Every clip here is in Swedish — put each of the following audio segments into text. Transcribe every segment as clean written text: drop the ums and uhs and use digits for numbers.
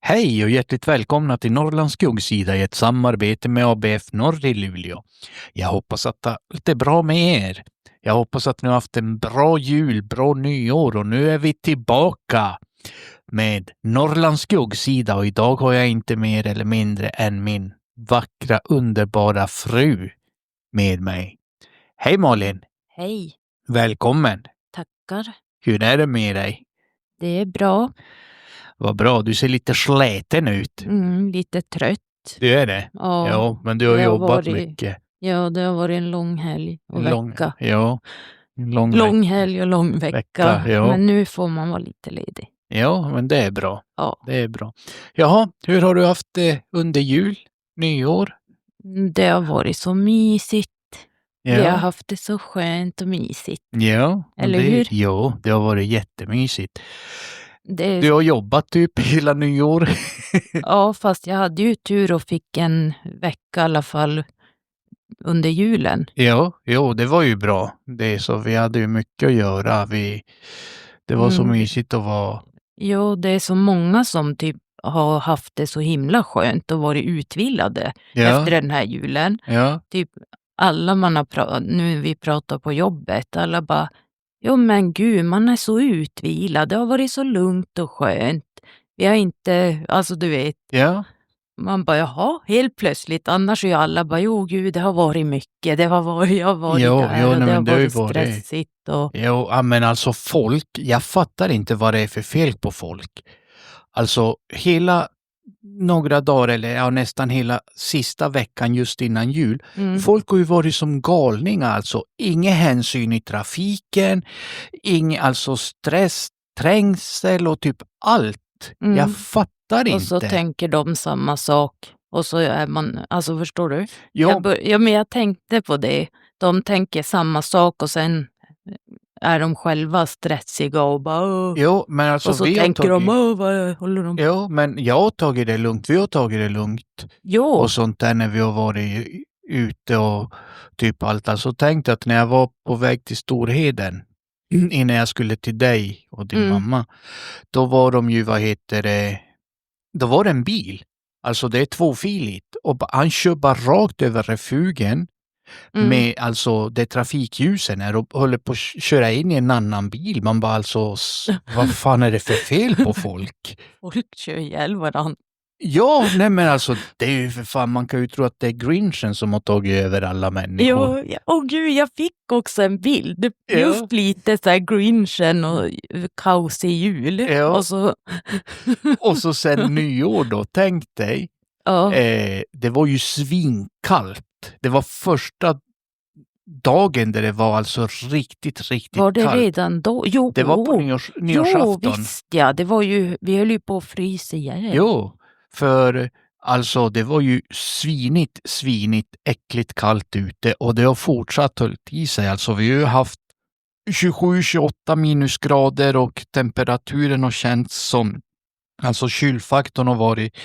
Hej och hjärtligt välkomna till Norrlands skuggsida i ett samarbete med ABF Norr i Luleå. Jag hoppas att det är bra med er. Jag hoppas att ni har haft en bra jul, bra nyår och nu är vi tillbaka med Norrlands skuggsida och idag har jag inte mer eller mindre än min vackra, underbara fru med mig. Hej Malin! Hej, Välkommen! tackar. Hur är det med dig? Det är bra. Vad bra, du ser lite släten ut. Lite trött. Du är det? Ja, Ja, men du har det har jobbat varit- mycket. Ja, det har varit en lång helg och vecka. Ja, lång Lång vecka. helg och lång vecka. Ja. Men nu får man vara lite ledig. Ja, men det är bra. Ja, Det är bra. Jaha, hur har du haft det under jul, nyår? det har varit så mysigt. Ja, Vi har haft det så skönt och mysigt. ja Eller det, hur? Ja, det har varit jättemysigt. Det, Du har jobbat typ hela nyår. ja, fast jag hade ju tur och fick en vecka i alla fall under julen. Ja, jo, det var ju bra. Det är så, vi hade ju mycket att göra. Det var så mysigt att vara... Jo, det är så många som typ har haft det så himla skönt och varit utvilade efter den här julen. Ja, Typ alla man har nu vi pratar på jobbet, alla bara, jo men gud, man är så utvilad, det har varit så lugnt och skönt. Vi har inte, alltså du vet, ja. man bara, jaha, helt plötsligt, annars är ju alla bara, jo gud, det har varit mycket, jag har varit där och nej, det har men det har ju varit varit- stressigt och Jo, ja, men alltså folk, jag fattar inte vad det är för fel på folk. Alltså hela några dagar eller ja, nästan hela sista veckan just innan jul. Folk har ju varit som galningar alltså. Ingen hänsyn i trafiken, ingen alltså stress, trängsel och typ allt. Jag fattar inte. och så tänker de samma sak. Och så är man, alltså förstår du? Ja, Men jag tänkte på det. De tänker samma sak och sen är de själva stressiga och bara "Åh." jo, men alltså och så vi har tänker de, tagit... vad håller de på? Jo, men jag har tagit det lugnt. Vi har tagit det lugnt. Jo, Och sånt där när vi har varit ute och typ allt. Alltså tänk att när jag var på väg till Storheden innan jag skulle till dig och din mamma, då var de ju, då var det en bil. Alltså det är tvåfiligt och han kör bara rakt över refugen med alltså det trafikljusen är och håller på att köra in i en annan bil. Man bara alltså, vad fan är det för fel på folk? folk kör ihjäl varandra. Ja, nej men alltså det är ju för fan, man kan ju tro att det är Grinchen som har tagit över alla människor. Jo, åh gud, jag fick också en bild. Ja. Just lite så här Grinchen och kaos i jul. Ja. Och så, Och så sen nyår då, tänk dig, ja. det var ju svinkallt. Det var första dagen där det var alltså riktigt Var det kallt. redan då? Jo, Det var på nyårsafton. Jo, visst ja. Det var ju, vi höll ju på att frysa ihjäl. Jo, för alltså det var ju svinigt, äckligt kallt ute och det har fortsatt hållit i sig. Alltså vi har ju haft 27-28 minusgrader och temperaturen har känts som, alltså kylfaktorn har varit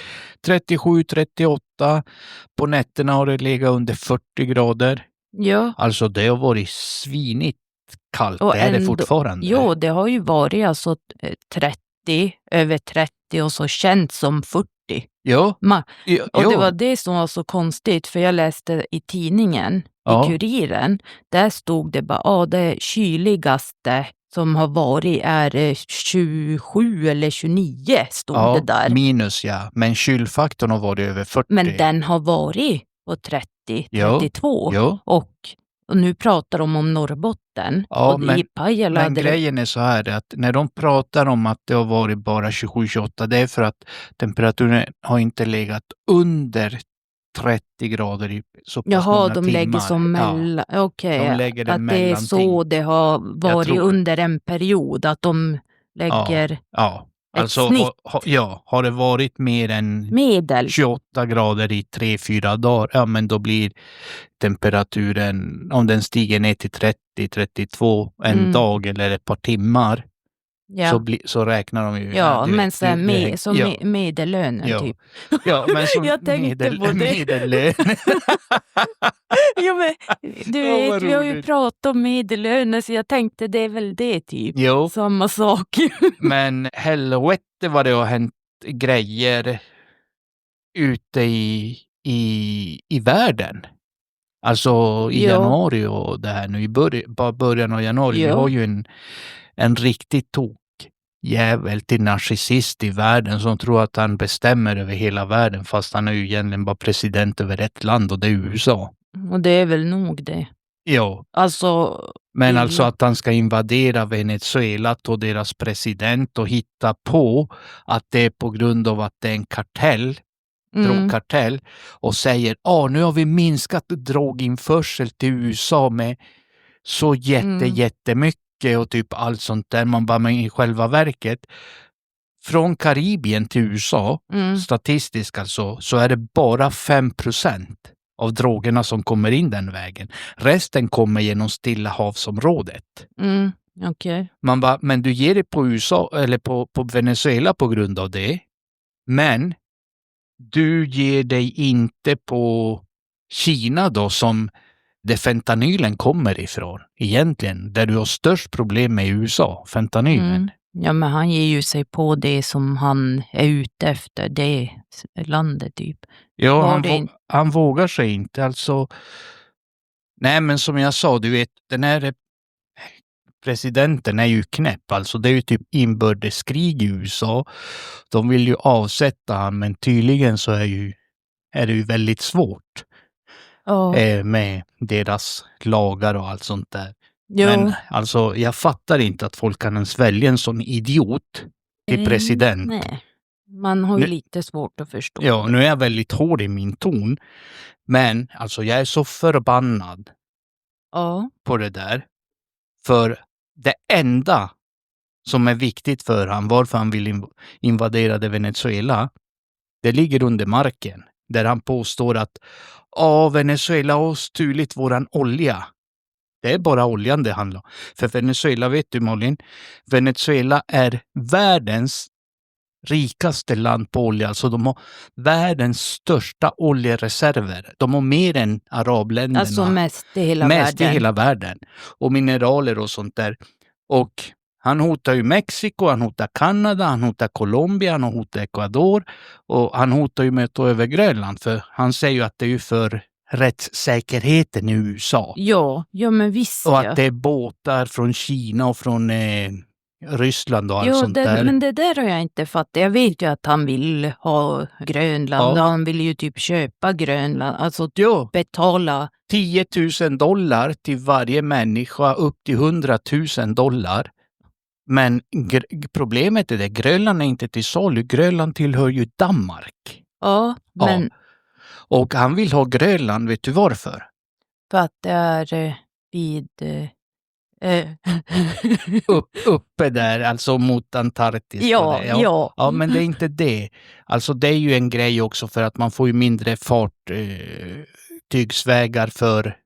37-38. På nätterna har det legat under 40 grader. Ja. Alltså det har varit svinigt kallt, Och det är det ändå- fortfarande. Jo, det har ju varit alltså 30, över 30 och så känts som 40. Ja, Och jo. det var det som var så konstigt, för jag läste i tidningen, Ja. i Kuriren, där stod det bara, det kyligaste som har varit är 27 eller 29 stod det där. minus ja, men kylfaktorn har varit över 40. Men den har varit på 30, Ja. 32 Ja. och nu pratar de om Norrbotten. Ja, och men- i Pajala Men grejen är så här att när de pratar om att det har varit bara 27-28, det är för att temperaturen har inte legat under 30 grader i så pass Jaha, många de timmar. lägger som mellan... Okej, De lägger det att det är så mellanting. det har varit tror- under en period, att de lägger Ja, ett alltså snitt. har det varit mer än medel. 28 grader i 3-4 dagar, ja men då blir temperaturen, om den stiger ner till 30-32 en dag eller ett par timmar, Ja, så räknar de ju. ja du men vet, sen det- som ja. medellönen Ja. typ. Ja, men som Jag tänkte på det. medellön. Ja, men, du Ja, vet, vad vi har ju roligt. pratat om medellöner, så jag tänkte det är väl det typ. Jo, Samma sak. men helvete vad det har hänt grejer ute i världen. Alltså i januari och det här nu i början av januari. Vi har ju en riktigt jävel till narcissist i världen som tror att han bestämmer över hela världen fast han är ju egentligen bara president över ett land och det är USA. Och det är väl nog det. Ja. Alltså, men alltså att han ska invadera Venezuela och deras president och hitta på att det är på grund av att det är en kartell, drogkartell och säger nu har vi minskat droginförsel till USA med så jättemycket och typ allt sånt där. Man bara, men i själva verket från Karibien till USA statistiskt alltså så är det bara 5% av drogerna som kommer in den vägen. Resten kommer genom Stilla havsområdet. Okay. Man bara, men du ger det på USA eller på Venezuela på grund av det. Men du ger dig inte på Kina då som där fentanylen kommer ifrån. Egentligen, där du har störst problem med i USA, fentanylen. Ja, men han ger ju sig på det som han är ute efter, det landet typ. Ja, han vågar sig inte. Alltså, nej men som jag sa, du vet, den här presidenten är ju knäpp. Alltså det är ju typ inbördeskrig i USA. De vill ju avsätta han, men tydligen så är det ju väldigt svårt. Med deras lagar och allt sånt där. Jo. Men alltså jag fattar inte att folk kan ens välja en sån idiot till president. Nej. Man har ju lite svårt att förstå. Ja, nu är jag väldigt hård i min ton. Men alltså jag är så förbannad på det där. För det enda som är viktigt för han, varför han vill invadera Venezuela, det ligger under marken. Där han påstår att Venezuela har stulit våran olja. Det är bara oljan det handlar om. För Venezuela, vet du Malin, Venezuela är världens rikaste land på olja. Alltså de har världens största oljereserver. De har mer än arabländerna. Alltså mest i hela världen. Och mineraler och sånt där. Och han hotar ju Mexiko, han hotar Kanada, han hotar Colombia, han hotar Ecuador och han hotar ju med att ta över Grönland för han säger ju att det är ju för rättssäkerheten i USA. Ja men visst. Och att det är båtar från Kina och från Ryssland och allt sånt där. Men det där har jag inte fattat. Jag vet ju att han vill ha Grönland. Han vill ju typ köpa Grönland. Alltså betala $10,000 till varje människa upp till $100,000. Men problemet är det, Grönland är inte till salu. Grönland tillhör ju Danmark. Men... Och han vill ha Grönland, vet du varför? För att det är vid... uppe där, alltså mot Antarktis. Ja, men det är inte det. Alltså det är ju en grej också för att man får ju mindre fartygsvägar för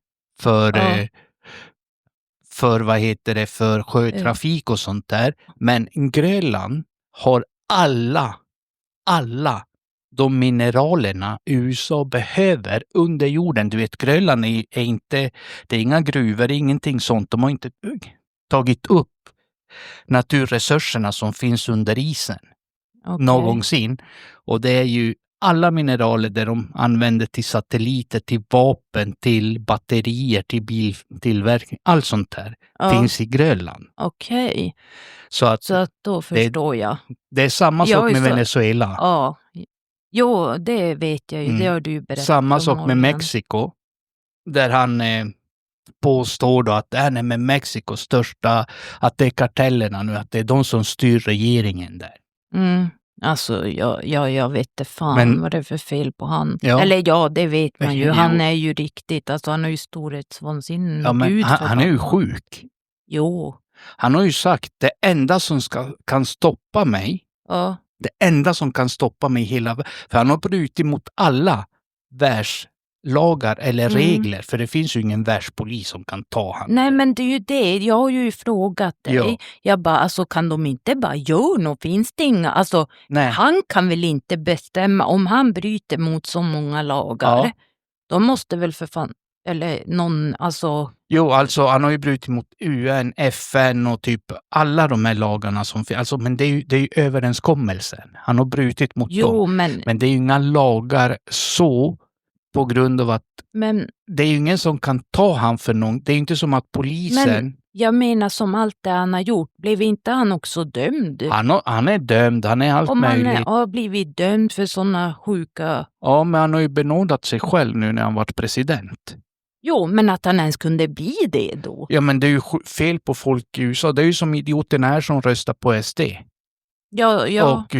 vad heter det, för sjötrafik och sånt där. Men Grönland har alla de mineralerna USA behöver under jorden. Du vet, Grönland är inte, det är inga gruvor, ingenting sånt. De har inte tagit upp naturresurserna som finns under isen någonsin. Och det är ju alla mineraler där de använder till satelliter, till vapen, till batterier, till biltillverkning. Allt sånt här finns i Grönland. Okej. Så att då förstår jag. Det är samma sak med Venezuela. Ja. Jo, det vet jag ju. Det har du berättat. Samma sak med Mexiko. Där han påstår då att det är med Mexikos största, att det är kartellerna nu, att det är de som styr regeringen där. Alltså, jag vet inte fan vad det är för fel på han. Eller det vet man ju. Han är ju riktigt, alltså han har ju storhetsvansinne. Ja, men han är ju sjuk. Jo. Han har ju sagt, det enda som kan stoppa mig, det enda som kan stoppa mig för han har brutit mot alla världslagar eller regler, för det finns ju ingen världspolis som kan ta han. Nej, men det är ju det. Jag har ju frågat dig. Ja. Jag bara, alltså kan de inte bara göra något? Finns det inga? Alltså, han kan väl inte bestämma om han bryter mot så många lagar? Ja. De måste väl för fan... Eller någon, alltså... Jo, alltså han har ju brutit mot UN, FN och typ alla de här lagarna som finns. Alltså, men det är ju överenskommelsen. Han har brutit mot dem. Men det är ju inga lagar så på grund av att det är ju ingen som kan ta han för någon. Det är ju inte som att polisen... Men jag menar som allt det han har gjort. Blev inte han också dömd? Han är dömd, han är allt möjligt. Om han har blivit dömd för sådana sjuka... Ja, men han har ju benådat sig själv nu när han varit president. Jo, men att han ens kunde bli det då? Ja, men det är ju fel på folk i USA. Det är ju som idioterna här som röstar på SD. Ja. Och,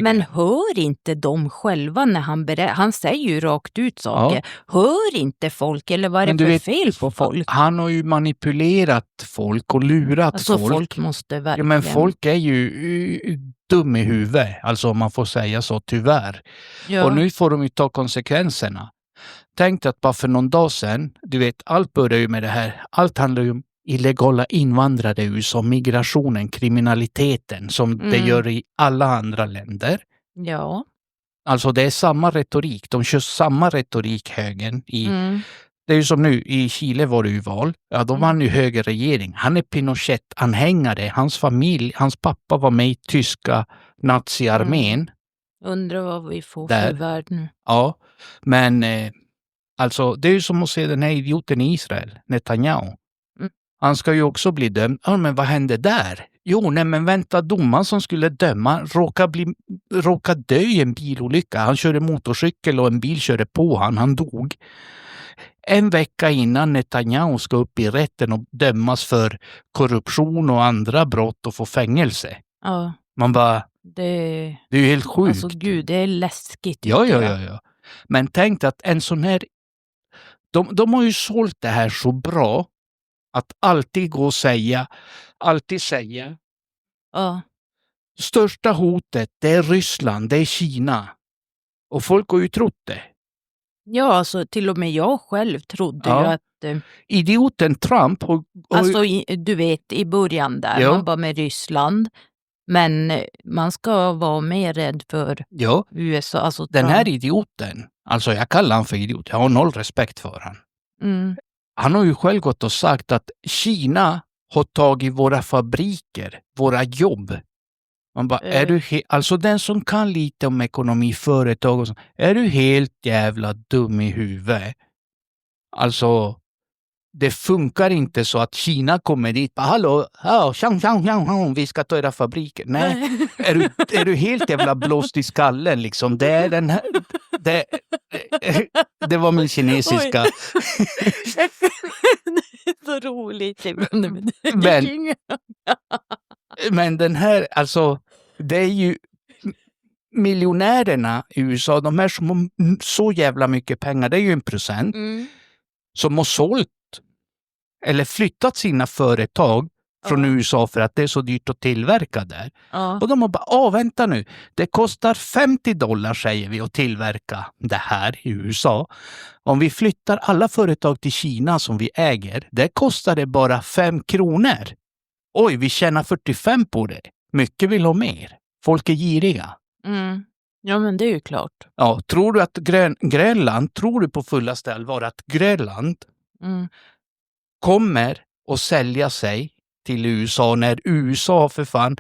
men hör inte de själva när han säger ju rakt ut saker. Ja. Hör inte folk, eller vad är det för fel på folk? Han har ju manipulerat folk och lurat alltså, folk. Folk måste verkligen... Ja, men folk är ju dum i huvudet. Alltså om man får säga så, tyvärr. Ja. Och nu får de ju ta konsekvenserna. Tänk att bara för någon dag sedan, du vet, allt börjar ju med det här. Allt handlar ju om illegala invandrare i USA, migrationen, kriminaliteten som det gör i alla andra länder. Ja. Alltså det är samma retorik. De kör samma retorik högern i... Det är ju som nu, i Chile var det ju val. Ja, då vann ju högerregering. Han är Pinochet-anhängare. Hans familj, hans pappa var med i tyska naziarmén. Undrar vad vi får för värld nu. Ja, men alltså det är ju som att se den här idioten i Israel, Netanyahu. Han ska ju också bli dömd. Ja, men vad hände där? Jo, nej men vänta, domaren som skulle döma råkade dö i en bilolycka. Han körde motorcykel och en bil körde på han dog. En vecka innan Netanyahu ska upp i rätten och dömas för korruption och andra brott och få fängelse. Ja. Man bara... Det är ju helt sjukt. Alltså gud, det är läskigt. Ja. Men tänk att en sån här... De har ju sålt det här så bra att alltid gå och säga... Ja. Största hotet, det är Ryssland, det är Kina. Och folk har ju trott det. Ja, alltså till och med jag själv trodde ju att... idioten Trump... Alltså du vet, i början där, man var med Ryssland. Men man ska vara mer rädd för USA. Alltså den här idioten, alltså jag kallar han för idiot, jag har noll respekt för han. Han har ju själv gått och sagt att Kina har tagit våra fabriker, våra jobb. Man bara, är du alltså den som kan lite om ekonomi, företag och sånt, är du helt jävla dum i huvudet? Alltså, det funkar inte så att Kina kommer dit. Hallå, vi ska ta era fabriker. Nej, är du helt jävla blåst i skallen liksom? Det är den här... Det var min kinesiska. Det är så roligt. Men den här, alltså, det är ju miljonärerna i USA, de här som har så jävla mycket pengar, det är ju 1%, som har sålt eller flyttat sina företag från USA för att det är så dyrt att tillverka där. Och de har bara, vänta nu, det kostar $50 säger vi att tillverka det här i USA. Om vi flyttar alla företag till Kina som vi äger, det kostar det bara 5 kronor. Oj, vi tjänar 45 på det. Mycket vill ha mer. Folk är giriga. Ja, men det är ju klart. Ja, tror du att Grönland, tror du på fullaste allvar att Grönland kommer att sälja sig till USA när USA för fan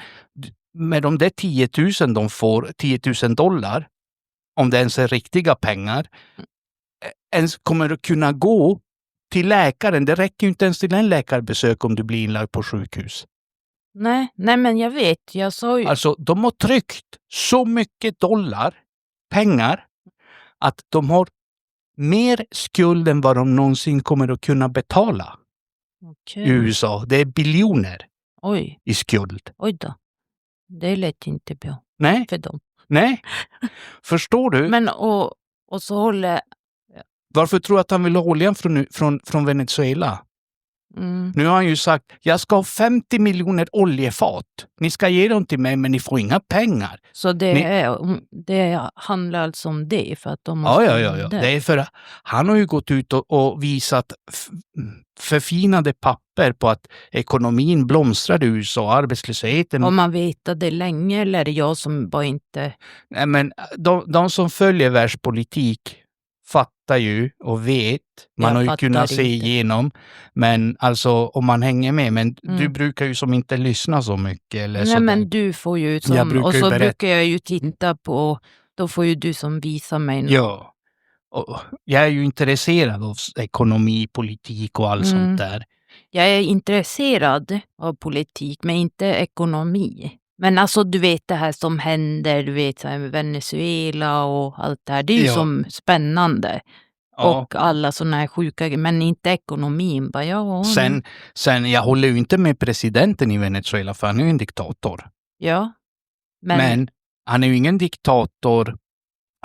med de där 10 000 de får, $10,000, om det ens är riktiga pengar, ens kommer att kunna gå till läkaren. Det räcker ju inte ens till en läkarbesök om du blir inlagd på sjukhus. Nej, men jag vet. Jag sa ju... Alltså, de har tryckt så mycket pengar, att de har mer skuld än vad de någonsin kommer att kunna betala. I USA. Det är biljoner i skuld. Oj då. Det lät inte bra. Nej. För dem. Nej. Förstår du? Men och så håller... Varför tror du att han vill ha oljan från Venezuela? Nu har han ju sagt, jag ska ha 50 miljoner oljefat. Ni ska ge dem till mig, men ni får inga pengar. Så det handlar alltså om det? För att de måste ja. Det är för han har ju gått ut och visat förfinade papper på att ekonomin blomstrar i USA, arbetslösheten. Har man vetat det länge, eller är det jag som bara inte... Nej, men de som följer världspolitik fattar ju och vet. Man har ju kunnat se igenom. Men alltså om man hänger med. Men du brukar ju som inte lyssna så mycket. Eller nej, men du får ju som, och så brukar jag ju titta på, då får ju du som visa mig något. Ja. Och jag är ju intresserad av ekonomi, politik och allt sånt där. Jag är intresserad av politik, men inte ekonomi. Men alltså du vet det här som händer, du vet så här med Venezuela och allt det här. Det är ju som spännande. Ja. Och alla sådana här sjuka, men inte ekonomin. Bara, sen jag håller ju inte med presidenten i Venezuela för han är ju en diktator. Ja. Men han är ju ingen diktator.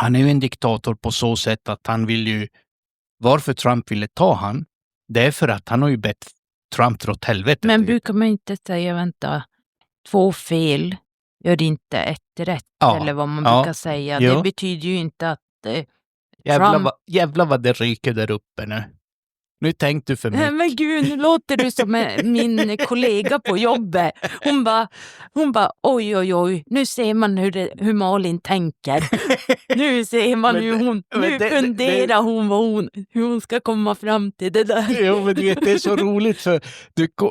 Han är ju en diktator på så sätt att han vill ju, varför Trump ville ta han, det är för att han har ju bett Trump dra åt helvete. Men brukar man inte säga, vänta, 2 fel gör inte ett rätt, eller vad man brukar säga. Det betyder ju inte att jävlar vad det ryker där uppe nu. Nu tänkte du för mycket. Men gud, nu låter du som min kollega på jobbet. Hon bara, oj. Nu ser man hur Malin tänker. Nu ser man hur funderar hon hur hon ska komma fram till det där. Jo, men du vet, det är så roligt för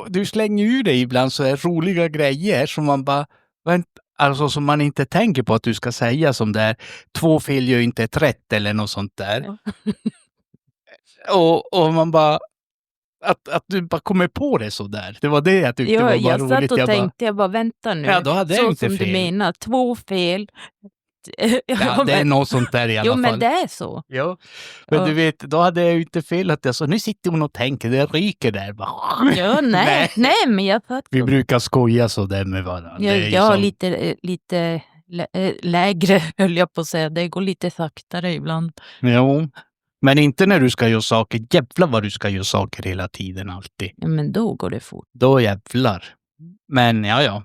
du slänger ur dig ibland så här roliga grejer som man bara, alltså som man inte tänker på att du ska säga, som där 2 fel gör inte ett rätt eller något sånt där. Ja. Och man bara, att du bara kommer på det så där. Det var det jag tyckte var bara roligt. Jag satt och tänkte, vänta nu. Ja, då hade jag inte som fel. Du menar, 2 fel. Ja, det är något sånt där i alla fall. Jo, men det är så. Ja, men du vet, då hade jag ju inte fel att jag så, nu sitter hon och tänker, det ryker där. Ja, nej, men jag fattar. Vi brukar skoja så där med varandra. Ja, lite lägre höll jag på att säga. Det går lite saktare ibland. Jo. Men inte när du ska göra saker. Jävlar vad du ska göra saker hela tiden alltid. Ja, men då går det fort. Då jävlar. Men ja.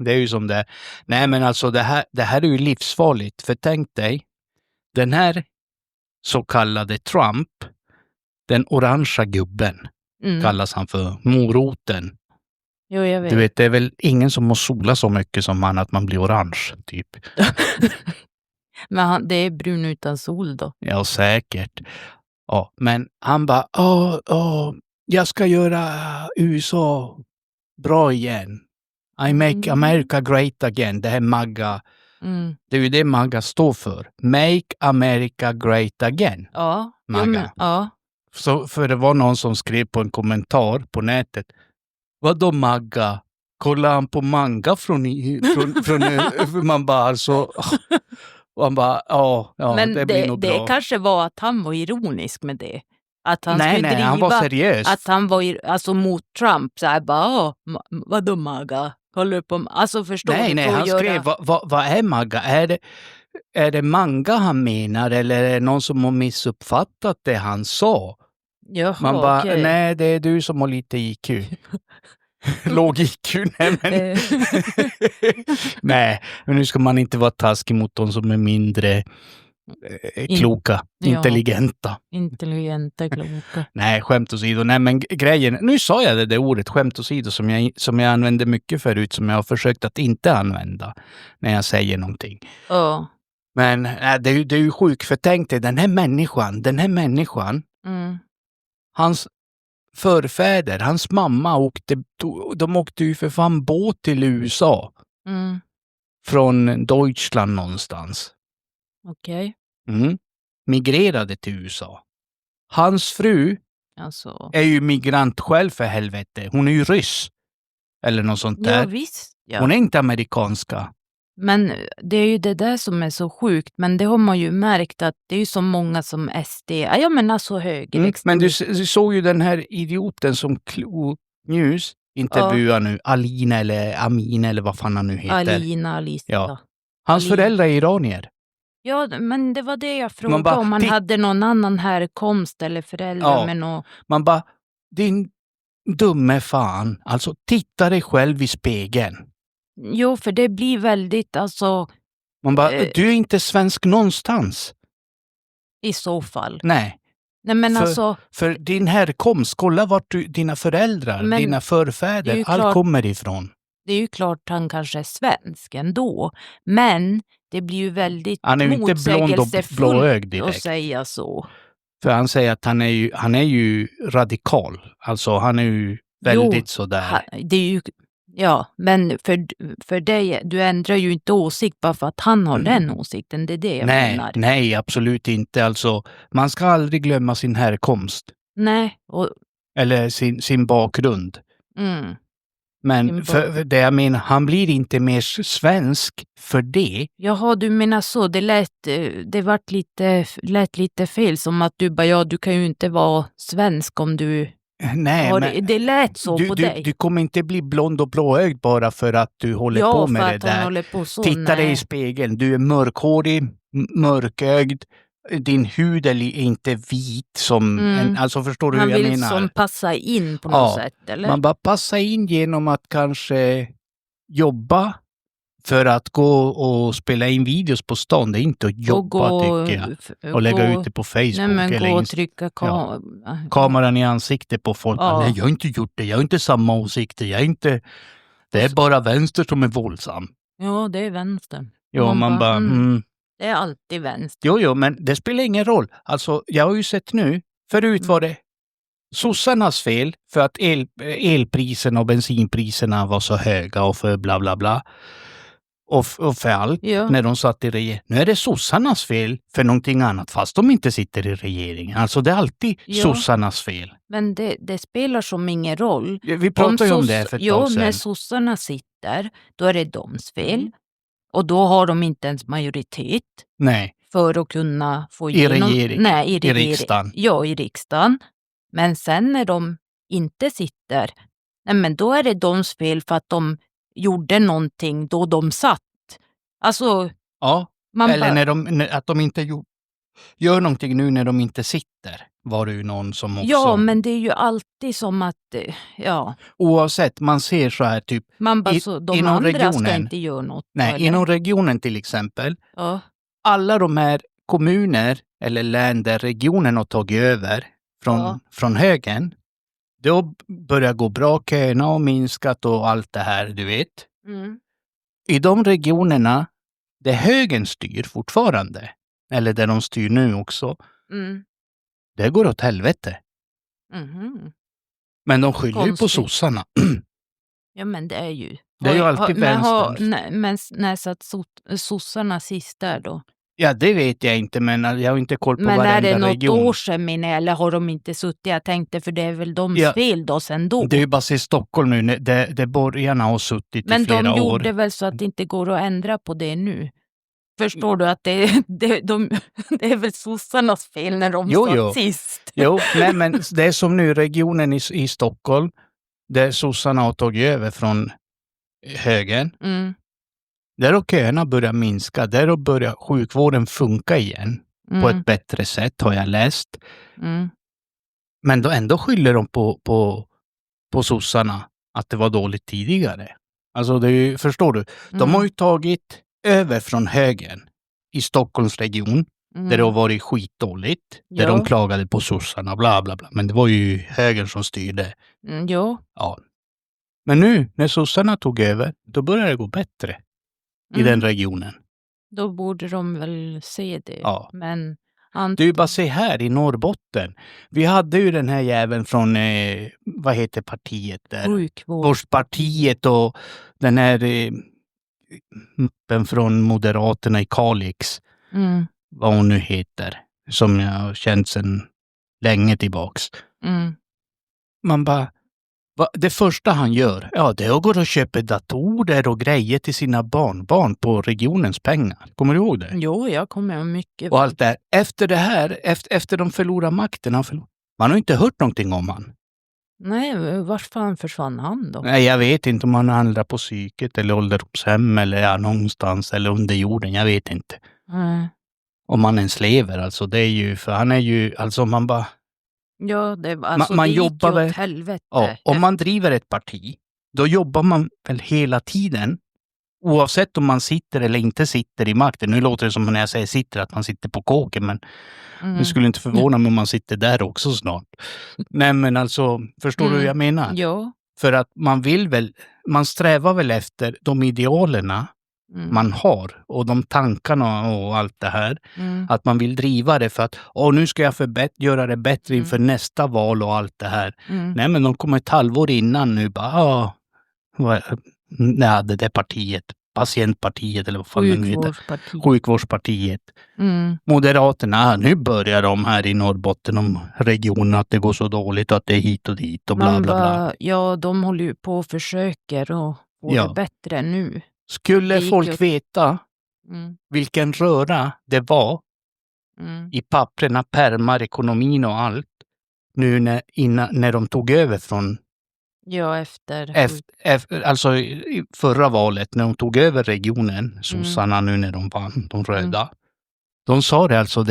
Det är ju som det. Nej, men alltså det här är ju livsfarligt. För tänk dig, den här så kallade Trump, den orangea gubben, kallas han för, moroten. Jo, jag vet. Du vet, det är väl ingen som må sola så mycket som man att man blir orange, typ. Men det är brun utan sol då? Ja, säkert. Ja, men han bara, jag ska göra USA bra igen. I make America great again. Det här MAGA. Det är ju det MAGA står för. Make America great again. Ja. MAGA. Ja. Så, för det var någon som skrev på en kommentar på nätet. Vadå MAGA? Kollar han på manga från man bara alltså... Och han bara, men det blir nog bra. Det kanske var att han var ironisk med det. Att han nej, han var seriös. Att han var alltså mot Trump. Så här bara, vadå MAGA? Kollar på, alltså förstår du? Nej, han skrev, vad är MAGA? Är det manga han menar eller är det någon som har missuppfattat det han sa? Jaha, man bara, nej det är du som har lite IQ. Låg IQ, nej, men nu ska man inte vara taskig mot de som är mindre kloka, intelligenta, kloka. Nej, skämt åsido. Nej, men grejen, nu sa jag det ordet skämt åsido som jag använde mycket förut, som jag har försökt att inte använda när jag säger någonting. Men det är ju sjukt, för tänk dig, den här människan, hans förfäder, hans mamma åkte ju för fan båt till USA. Från Deutschland någonstans. Okej. Migrerade till USA. Hans fru är ju migrant själv för helvete. Hon är ju ryss. Eller något sånt där. Ja, visst. Ja. Hon är inte amerikanska. Men det är ju det där som är så sjukt. Men det har man ju märkt att det är ju så många som SD. Jag menar så högerextrem. Men du såg ju den här idioten som News intervjuar nu. Alina eller Amina eller vad fan han nu heter. Alisa. Ja. Hans föräldrar är iranier. Ja, men det var det jag frågade om han hade någon annan härkomst eller föräldrar med något. Man bara, din dumme fan. Alltså, titta dig själv i spegeln. Jo, för det blir väldigt, alltså... Man bara, du är inte svensk någonstans. I så fall. Nej. Men alltså... För din härkomst, kolla vart dina föräldrar, dina förfäder, allt kommer ifrån. Det är ju klart han kanske är svensk ändå. Men det blir ju väldigt Han är ju inte blond och blåögd direkt. att säga så. För han säger att han är ju radikal. Alltså han är ju väldigt sådär. Det är ju, ja, men för dig, du ändrar ju inte åsikt bara för att han har den åsikten. Det är det jag menar. Nej, absolut inte. Alltså, man ska aldrig glömma sin härkomst. Nej. Eller sin bakgrund. Men för det jag menar, han blir inte mer svensk för det. Jaha, du menar så. Det lät lite fel. Som att du bara, ja, du kan ju inte vara svensk om du... Nej, men det lät så på dig. Du kommer inte bli blond och blåögd bara för att du håller på med det där. Håller på så. Titta dig i spegeln. Du är mörkhårig, mörkögd. Din hud är inte vit som... alltså förstår du hur jag menar? Han vill som passa in på något sätt, eller? Man bara passa in genom att kanske jobba för att gå och spela in videos på stan. Det är inte att jobba, tycker jag. Och lägga ut det på Facebook. Nej, men eller gå och trycka kameran i ansiktet på folk. Ja. Nej, jag har inte gjort det. Jag har inte samma åsikter. Det är bara vänster som är våldsam. Ja, det är vänster. Ja, man bara... Det är alltid vänster. Jo, men det spelar ingen roll. Alltså, jag har ju sett nu. Förut var det sossarnas fel för att elpriserna och bensinpriserna var så höga och för bla bla bla. Och för allt när de satt i regeringen. Nu är det sossarnas fel för någonting annat fast de inte sitter i regeringen. Alltså det är alltid sossarnas fel. Men det spelar som ingen roll. Vi pratar ju om det för ett tag sedan. När sossarna sitter, då är det doms fel. Och då har de inte ens majoritet. Nej. För att kunna få igenom... I riksdagen. Ja, i riksdagen. Men sen när de inte sitter, men då är det doms fel för att de gjorde någonting då de satt. Alltså... Ja, eller att de inte gör någonting nu när de inte sitter. Var det ju någon som också... Ja, men det är ju alltid som att... Ja. Oavsett, man ser så här typ... Man bara så, de andra regionen, ska inte göra något. Nej, eller? Inom regionen till exempel. Ja. Alla de här kommuner eller län där regionen har tagit över från högern. Då börjar gå bra, köerna och minskat och allt det här, du vet. I de regionerna där högern styr fortfarande, eller där de styr nu också, det går åt helvete. Men de skyller ju på sossarna. Ja, men det är ju... Det är ju alltid vänstern. Men när satt sossarna sist där då? Ja, det vet jag inte, men jag har inte koll på varenda region. Men är det något år sedan, eller har de inte suttit? Jag tänkte, för det är väl de fel då sen då. Det är ju bara i Stockholm nu, där borgarna har suttit i flera år. Men de gjorde väl så att det inte går att ändra på det nu? Förstår du att det är väl sossarnas fel när de satt sist? Jo, nej, men det är som nu regionen i Stockholm, där sossarna har tagit över från högern. Där har köerna börjat minska. Där har börjat sjukvården funka igen. På ett bättre sätt har jag läst. Men då ändå skyller de på sossarna att det var dåligt tidigare. Alltså förstår du? De har ju tagit över från högern i Stockholms region. Där det har varit skitdåligt. Där de klagade på sossarna, bla bla bla. Men det var ju högern som styrde. Ja. Men nu, när sossarna tog över, då började det gå bättre. I den regionen. Då borde de väl se det. Ja. Men det är ju bara se här i Norrbotten. Vi hade ju den här jäveln från, vad heter partiet där? Sjukvårdspartiet och den här från Moderaterna i Kalix. Vad hon nu heter. Som jag har känt sedan länge tillbaks. Man bara... Det första han gör, det är att gå och köpa datorer och grejer till sina barnbarn på regionens pengar. Kommer du ihåg det? Jo, jag kommer ihåg mycket. Och allt det. Efter det här, efter de förlorar makten, man har inte hört någonting om han. Nej, vart fan försvann han då? Nej, jag vet inte om han handlar på psyket eller ålderdomshem eller någonstans eller under jorden, jag vet inte. Om han ens lever, alltså det är ju, för han är ju, alltså man bara... Ja, man det jobbar väl åt helvete. Ja, om man driver ett parti, då jobbar man väl hela tiden. Oavsett om man sitter eller inte sitter i makten. Nu låter det som när jag säger sitter att man sitter på kåken, men det skulle inte förvåna mig om man sitter där också snart. Nej, men alltså, förstår du hur jag menar? Ja. För att man strävar väl efter de idealerna man har och de tankarna och allt det här. Att man vill driva det för att nu ska jag göra det bättre inför nästa val och allt det här. Nej, men de kommer ett halvår innan nu bara det där partiet, patientpartiet eller vad fan det heter. Sjukvårdspartiet. Moderaterna, nu börjar de här i Norrbotten om regionen att det går så dåligt och att det är hit och dit och bla bla bla. Ja, de håller ju på och försöker och få det bättre nu. Skulle folk veta vilken röra det var i papperna, pärmar, ekonomin och allt nu när de tog över från alltså i förra valet när de tog över regionen, sossarna nu när de vann, de röda. De sa det alltså,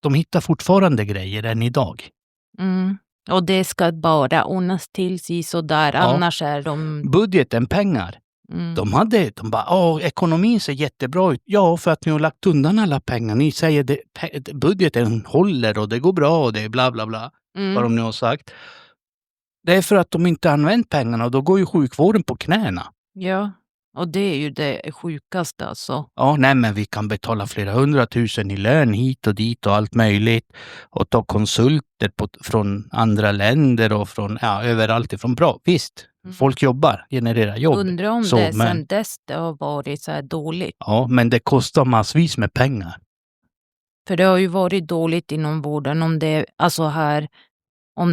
de hittar fortfarande grejer än idag. Och det ska bara ordnas till sig så där, annars är de... Budgeten, pengar. De bara, ekonomin ser jättebra ut. Ja, för att ni har lagt undan alla pengar. Ni säger budgeten håller och det går bra och det är bla bla bla. Vad de nu har sagt. Det är för att de inte använt pengarna och då går ju sjukvården på knäna. Ja, och det är ju det sjukaste alltså. Ja, nej men vi kan betala flera 100 000 i lön hit och dit och allt möjligt. Och ta konsulter från andra länder och från överallt ifrån. Bra, visst. Folk jobbar, genererar jobb. Undrar om sen dess det har varit så här dåligt. Ja, men det kostar massvis med pengar. För det har ju varit dåligt inom vården om det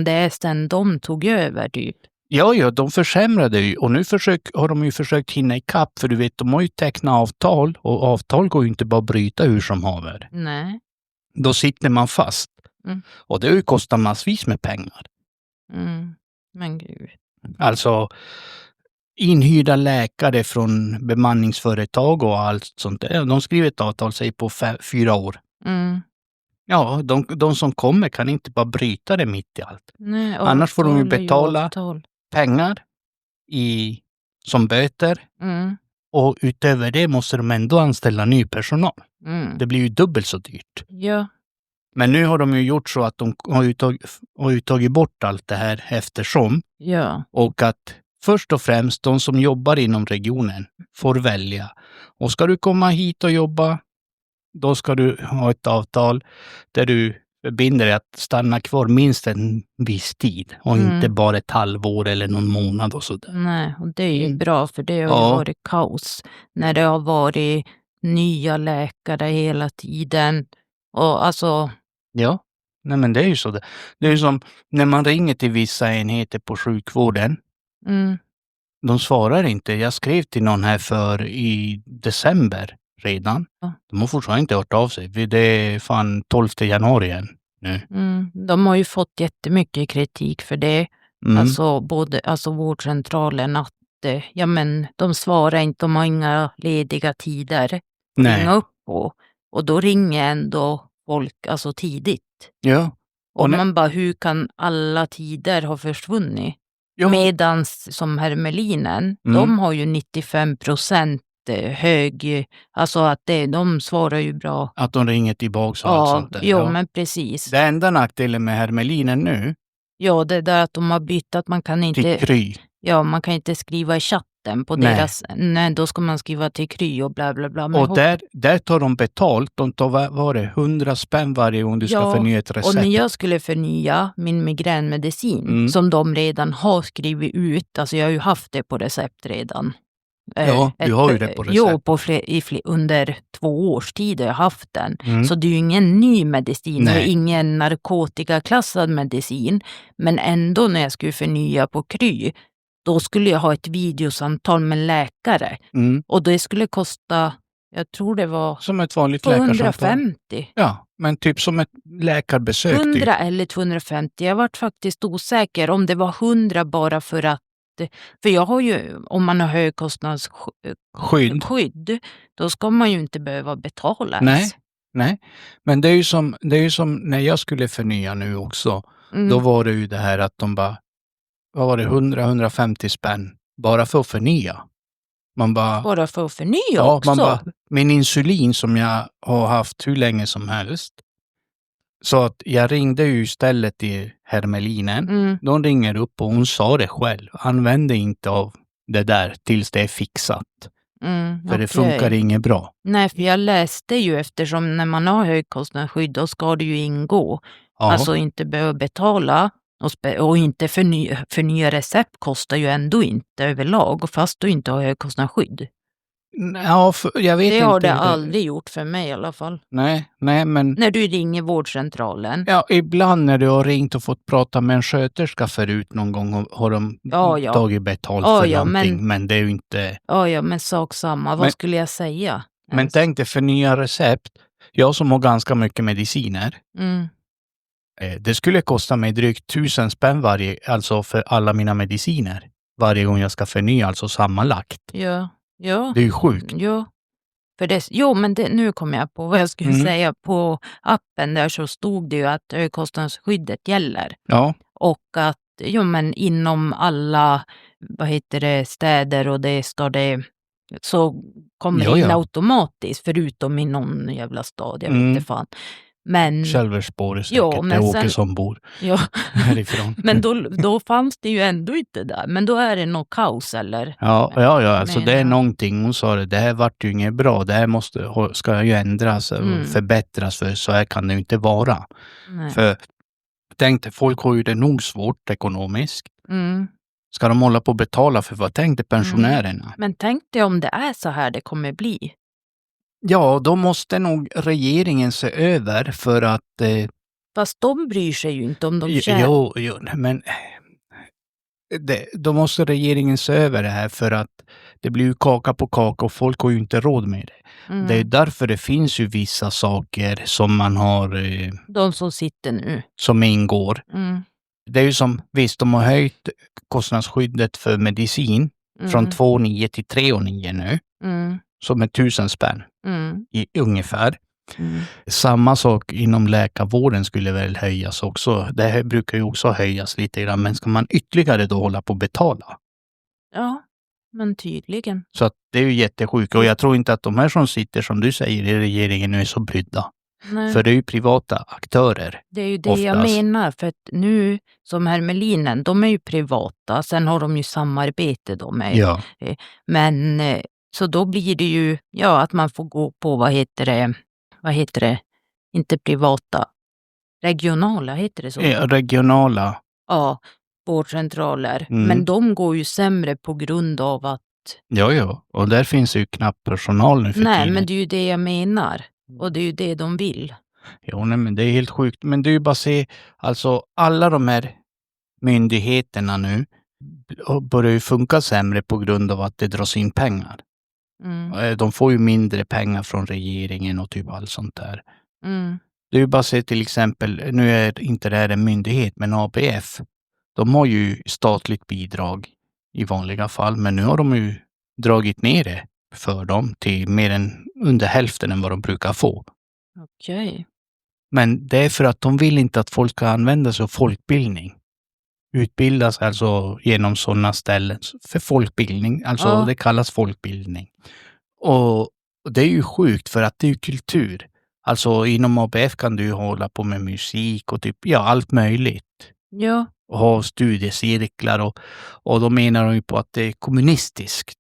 är sen de tog över typ. Ja, de försämrade ju och nu har de ju försökt hinna ikapp för du vet, de har ju tecknat avtal och avtal går ju inte bara att bryta hur som haver. Nej. Då sitter man fast. Och det har ju kostat massvis med pengar. Men gud. Alltså inhyrda läkare från bemanningsföretag och allt sånt där. De skriver ett avtal sig på 4 år. Ja, de som kommer kan inte bara bryta det mitt i allt. Nej, annars får de ju betala pengar som böter. Och utöver det måste de ändå anställa ny personal. Det blir ju dubbelt så dyrt. Ja. Men nu har de ju gjort så att de har tagit bort allt det här eftersom. Ja. Och att först och främst de som jobbar inom regionen får välja. Och ska du komma hit och jobba, då ska du ha ett avtal där du förbinder dig att stanna kvar minst en viss tid. Och inte bara ett halvår eller någon månad och sådär. Nej, och det är ju bra för det har ju varit kaos. När det har varit nya läkare hela tiden. Och alltså... Ja, nej men det är ju så. Det är ju som när man ringer till vissa enheter på sjukvården. De svarar inte. Jag skrev till någon här i december redan. De har fortfarande inte hört av sig. Det är fan 12 januari igen nu. De har ju fått jättemycket kritik för det. Alltså vårdcentralen att de svarar inte, de har inga lediga tider att ringa upp på. Och då ringer ändå folk alltså tidigt. Ja. Och man bara, hur kan alla tider ha försvunnit? Ja. Medans som Hermelinen, de har ju 95% hög, alltså att de svarar ju bra. Att de ringer tillbaka och allt sånt där. Jo, men precis. Det enda nackdelen med Hermelinen nu. Ja, det där att de har bytt att man kan inte... Till Kry. Ja, man kan inte skriva i chatten på deras... Nej, då ska man skriva till Kry och bla bla bla. Och där tar de betalt. De tar 100 spänn varje gång du ska förnya ett recept. Och när jag skulle förnya min migränmedicin som de redan har skrivit ut, alltså jag har ju haft det på recept redan. Ja, du har ju det på recept. Jo, under 2 års tid har jag haft den. Så det är ju ingen ny medicin och ingen narkotikaklassad medicin. Men ändå när jag skulle förnya på Kry, då skulle jag ha ett videosamtal med läkare. Och det skulle kosta, jag tror det var... Som ett vanligt 250. Ja, men typ som ett läkarbesök. 100 eller 250. Jag var faktiskt osäker om det var 100 bara för att... För jag har ju, om man har högkostnadsskydd, då ska man ju inte behöva betala ens. Nej. Men det är ju som när jag skulle förnya nu också. Då var det ju det här att de bara, vad var det, 100-150 spänn bara för att förnya. Bara för att förnya också? Min insulin som jag har haft hur länge som helst. Så att jag ringde ju istället till Hermelinen. De ringer upp och hon sa det själv. Använde inte av det där tills det är fixat. För det funkar inget bra. Nej, för jag läste ju eftersom när man har högkostnadsskydd då ska det ju ingå. Ja. Alltså inte behöva betala och inte förnya recept kostar ju ändå inte överlag fast du inte har högkostnadsskydd. Ja, jag vet Det inte. har det aldrig gjort för mig i alla fall. Nej, men... När du ringer vårdcentralen. Ja, ibland när du har ringt och fått prata med en sköterska förut någon gång har de tagit betalt för någonting. Men det är ju inte... Ja, men sak samma. Vad skulle jag säga? Men tänk dig för nya recept. Jag som har ganska mycket mediciner. Det skulle kosta mig drygt 1000 spänn alltså för alla mina mediciner. Varje gång jag ska förnya, alltså sammanlagt. Ja. Det är ju sjukt. Ja. Men nu kommer jag på vad jag skulle säga. På appen där så stod det ju att högkostnadsskyddet gäller. Ja. Och att inom alla städer och det ska det så kommer det in automatiskt förutom i någon jävla stad. Jag vet inte fan. Men Kälversborg är säkert. Det är Åke som bor härifrån. Men då fanns det ju ändå inte där. Men då är det något kaos eller? Ja. Alltså det är någonting. Hon sa det här vart ju inget bra. Det här ska ju ändras och förbättras. För så här kan det ju inte vara. Nej. För tänk dig, folk har ju det nog svårt ekonomiskt. Ska de hålla på att betala för vad tänkte pensionärerna? Men tänk dig om det är så här det kommer bli. Ja, då måste nog regeringen se över för att... Fast de bryr sig ju inte om de tjänar. Jo, men... Då måste regeringen se över det här för att det blir ju kaka på kaka och folk har ju inte råd med det. Det är därför det finns ju vissa saker som man har... De som sitter nu. Som ingår. Det är ju som, visst de har höjt kostnadsskyddet för medicin från 2,9 till 3,9 nu. Som är 1000 spänn i ungefär. Samma sak inom läkarvården skulle väl höjas också. Det här brukar ju också höjas lite grann. Men ska man ytterligare då hålla på att betala? Ja, men tydligen. Så att det är ju jättesjukt. Och jag tror inte att de här som sitter, som du säger, i regeringen nu är så brydda. Nej. För det är ju privata aktörer. Det är ju det oftast. Jag menar. För att nu, som Hermelinen, de är ju privata. Sen har de ju samarbete då med. Ja. Men... Så då blir det ju, att man får gå på, vad heter det, inte privata, regionala, heter det så? Regionala. Ja, vårdcentraler. Men de går ju sämre på grund av att... Ja, och där finns ju knappt personal nu för tiden. Nej, men det är ju det jag menar. Och det är ju det de vill. Jo, nej, men det är helt sjukt. Men det är ju bara att se, alltså alla de här myndigheterna nu börjar ju funka sämre på grund av att det dras in pengar. De får ju mindre pengar från regeringen och typ allt sånt där. Det är ju bara att se till exempel, nu är inte det här en myndighet, men ABF. De har ju statligt bidrag i vanliga fall, men nu har de ju dragit ner det för dem till mer än under hälften än vad de brukar få. Okej. Men det är för att de vill inte att folk ska använda sig av folkbildning. Utbildas alltså genom sådana ställen för folkbildning. Alltså det kallas folkbildning. Och det är ju sjukt för att det är ju kultur. Alltså inom ABF kan du ju hålla på med musik och typ, allt möjligt. Ja. Och ha studiecirklar och då menar de ju på att det är kommunistiskt.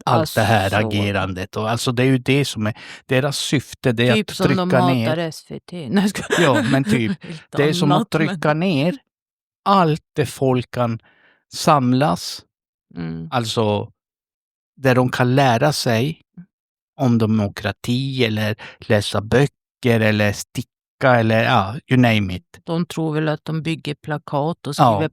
Allt det här agerandet. Och alltså det är ju det som är deras syfte. Det är typ att trycka som de ner. hatar SVT. Nej, ja, men typ. Det är som att trycka ner allt det folk kan samlas. Alltså där de kan lära sig om demokrati eller läsa böcker eller sticka eller you name it. De tror väl att de bygger plakat och skriver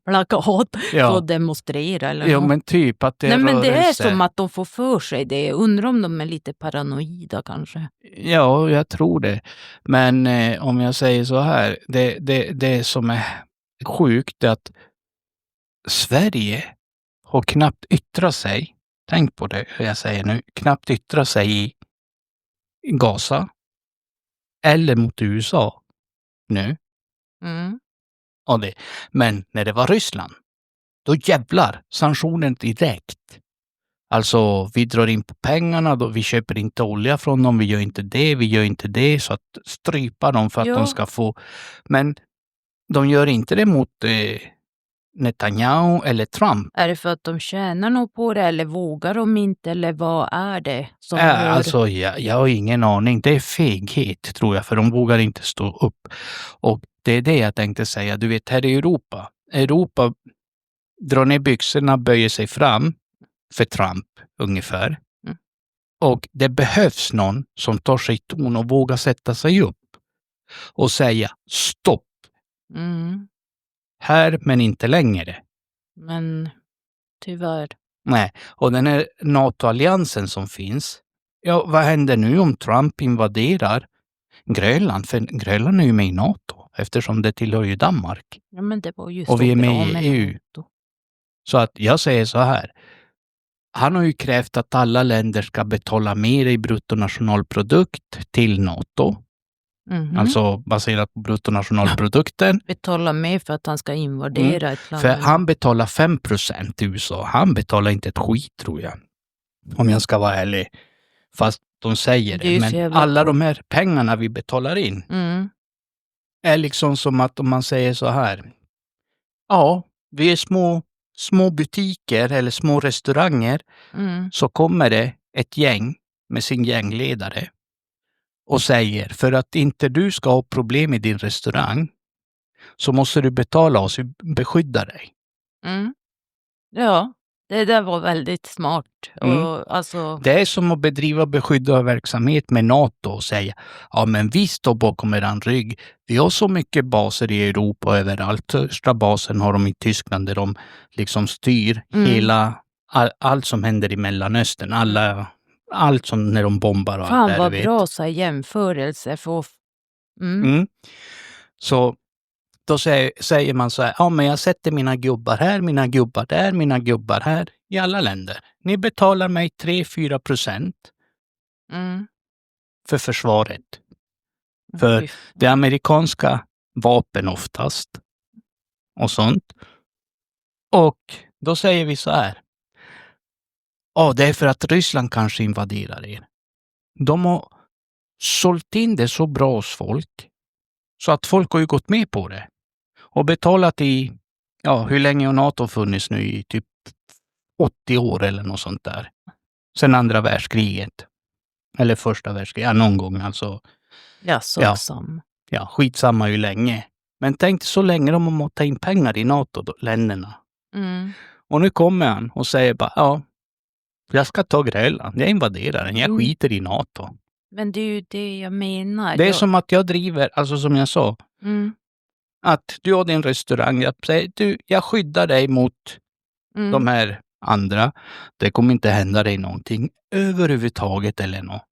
plakat för att demonstrera eller något. Men typ att det är men det är som att de får för sig det. Undrar om de är lite paranoida kanske. Ja, jag tror det. Men om jag säger så här, det som är sjukt är att Sverige har knappt yttrat sig. Tänk på det jag säger nu. Knappt yttrat sig i Gaza eller mot USA nu. Och det. Men när det var Ryssland, då jävlar sanktionen direkt. Alltså vi drar in på pengarna, då vi köper inte olja från dem, vi gör inte det så att strypa dem för att de ska få. Men de gör inte det mot Netanyahu eller Trump. Är det för att de tjänar något på det eller vågar de inte eller vad är det som Alltså jag har ingen aning. Det är feghet tror jag, för de vågar inte stå upp. Och det är det jag tänkte säga. Du vet, här i Europa drar ner byxorna, böjer sig fram för Trump ungefär. Mm. Och det behövs någon som tar sig ton och vågar sätta sig upp och säga stopp. Mm. Här men inte längre. Men tyvärr. Nej, och den här NATO-alliansen som finns. Ja, vad händer nu om Trump invaderar Grönland? För Grönland är ju med i NATO eftersom det tillhör ju Danmark. Ja, men det var ju Och så vi är bra med i EU. NATO. Så att jag säger så här. Han har ju krävt att alla länder ska betala mer i bruttonationalprodukt till NATO. Mhm. Alltså baserat på bruttonationalprodukten. Betala mer för att han ska invadera ett land. För han betalar 5% i USA. Han betalar inte ett skit tror jag. Om jag ska vara ärlig. Fast de säger Det är ju det. så Men jävla alla de här pengarna vi betalar in Mm. är liksom som att om man säger så här. Ja, vi är små butiker eller små restauranger. Mm. Så kommer det ett gäng med sin gängledare och säger för att inte du ska ha problem i din restaurang så måste du betala oss, beskydda dig. Mm. Ja, det där var väldigt smart. Och, alltså, Det är som att bedriva beskyddarverksamhet med NATO och säga ja men vi står bakom eran rygg. Vi har så mycket baser i Europa och överallt. Största basen har de i Tyskland där de liksom styr hela allt som händer i Mellanöstern. Allt som när de bombar och fan allt där, vad du vet. bra så här jämförelse. Så då säger man så här, ja men jag sätter mina gubbar här, mina gubbar där, mina gubbar här i alla länder. Ni betalar mig 3-4% för försvaret. För det amerikanska vapen oftast och sånt. Och då säger vi så här. Ja, det är för att Ryssland kanske invaderar er. De har sålt in det så bra hos folk så att folk har ju gått med på det. Och betalat i, hur länge har NATO funnits nu? I typ 80 år eller något sånt där. Sen andra världskriget. Eller första världskriget, någon gång alltså. Skitsamma ju länge. Men tänk så länge de har mått ta in pengar i NATO-länderna. Och nu kommer han och säger bara, jag ska ta Grönland, jag invaderar den, jag skiter i NATO. Men det är ju det jag menar. Det är som att jag driver, alltså som jag sa, att du har din restaurang, jag skyddar dig mot de här andra. Det kommer inte hända dig någonting överhuvudtaget eller något.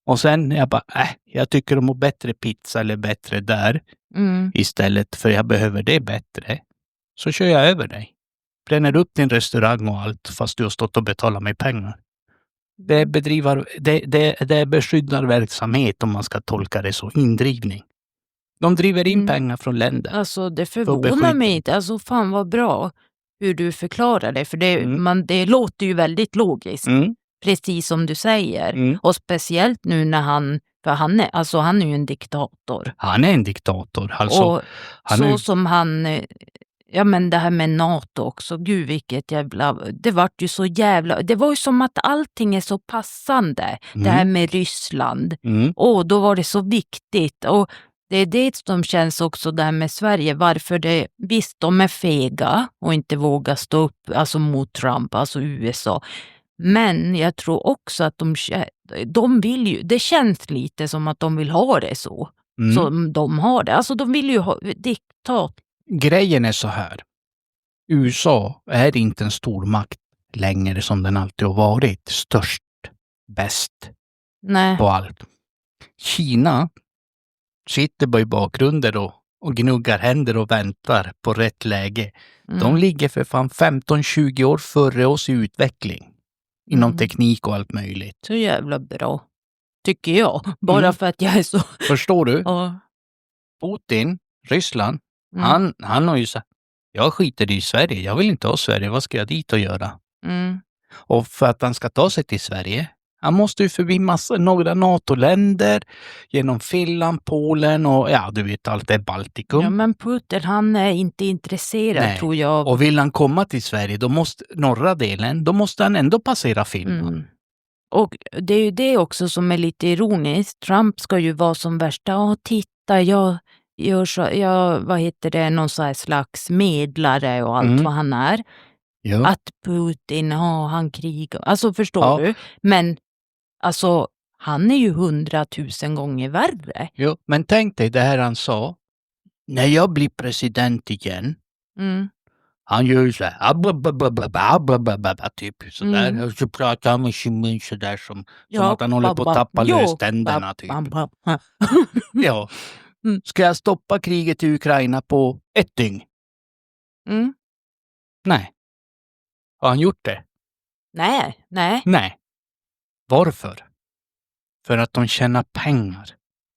Och sen jag bara, jag tycker de har bättre pizza eller bättre där. Istället för jag behöver det bättre. Så kör jag över dig. Bränner upp din restaurang och allt fast du har stått och betalat mig pengar. Det är beskyddarverksamhet om man ska tolka det så. Indrivning. De driver in pengar från länder. Alltså det förvånar mig inte. Alltså fan vad bra hur du förklarar det. För det låter ju väldigt logiskt. Precis som du säger. Och speciellt nu när han är ju en diktator. Han är en diktator. Alltså, och som han... Ja men det här med NATO också, gud vilket jävla, det var ju som att allting är så passande, det här med Ryssland, och då var det så viktigt, och det är det som känns också det här med Sverige, varför visst de är fega och inte vågar stå upp alltså mot Trump, alltså USA, men jag tror också att de vill ju, det känns lite som att de vill ha det så, som de har det, alltså de vill ju ha diktat. Grejen är så här. USA är inte en stormakt längre som den alltid har varit. Störst, bäst på allt. Kina sitter bara i bakgrunden och gnuggar händer och väntar på rätt läge. De ligger för fan 15-20 år före oss i utveckling. Inom teknik och allt möjligt. Så jävla bra. Tycker jag. Bara för att jag är så... Förstår du? Putin, Ryssland. Han har ju sagt, jag skiter i Sverige, jag vill inte ha Sverige, vad ska jag dit och göra? Och för att han ska ta sig till Sverige, Han måste ju förbi några NATO-länder, genom Finland, Polen och du vet allt det Baltikum. Ja, men Putin, han är inte intresserad tror jag. Och vill han komma till Sverige, norra delen, då måste han ändå passera Finland. Och det är ju det också som är lite ironiskt. Trump ska ju vara som värsta, titta, jag gör så, någon slags medlare och allt vad han är. Ja. Att Putin, han krigar. Alltså förstår du? Men alltså, han är ju 100 000 gånger värre. Jo, men tänk dig det här han sa. När jag blir president igen. Han gör ju så här. Typ sådär. Och så pratar han med sin mun sådär som att han håller på att tappa lös tänderna typ. Ja. Ska jag stoppa kriget i Ukraina på 1 dygn? Nej. Har han gjort det? Nej. Varför? För att de tjänar pengar.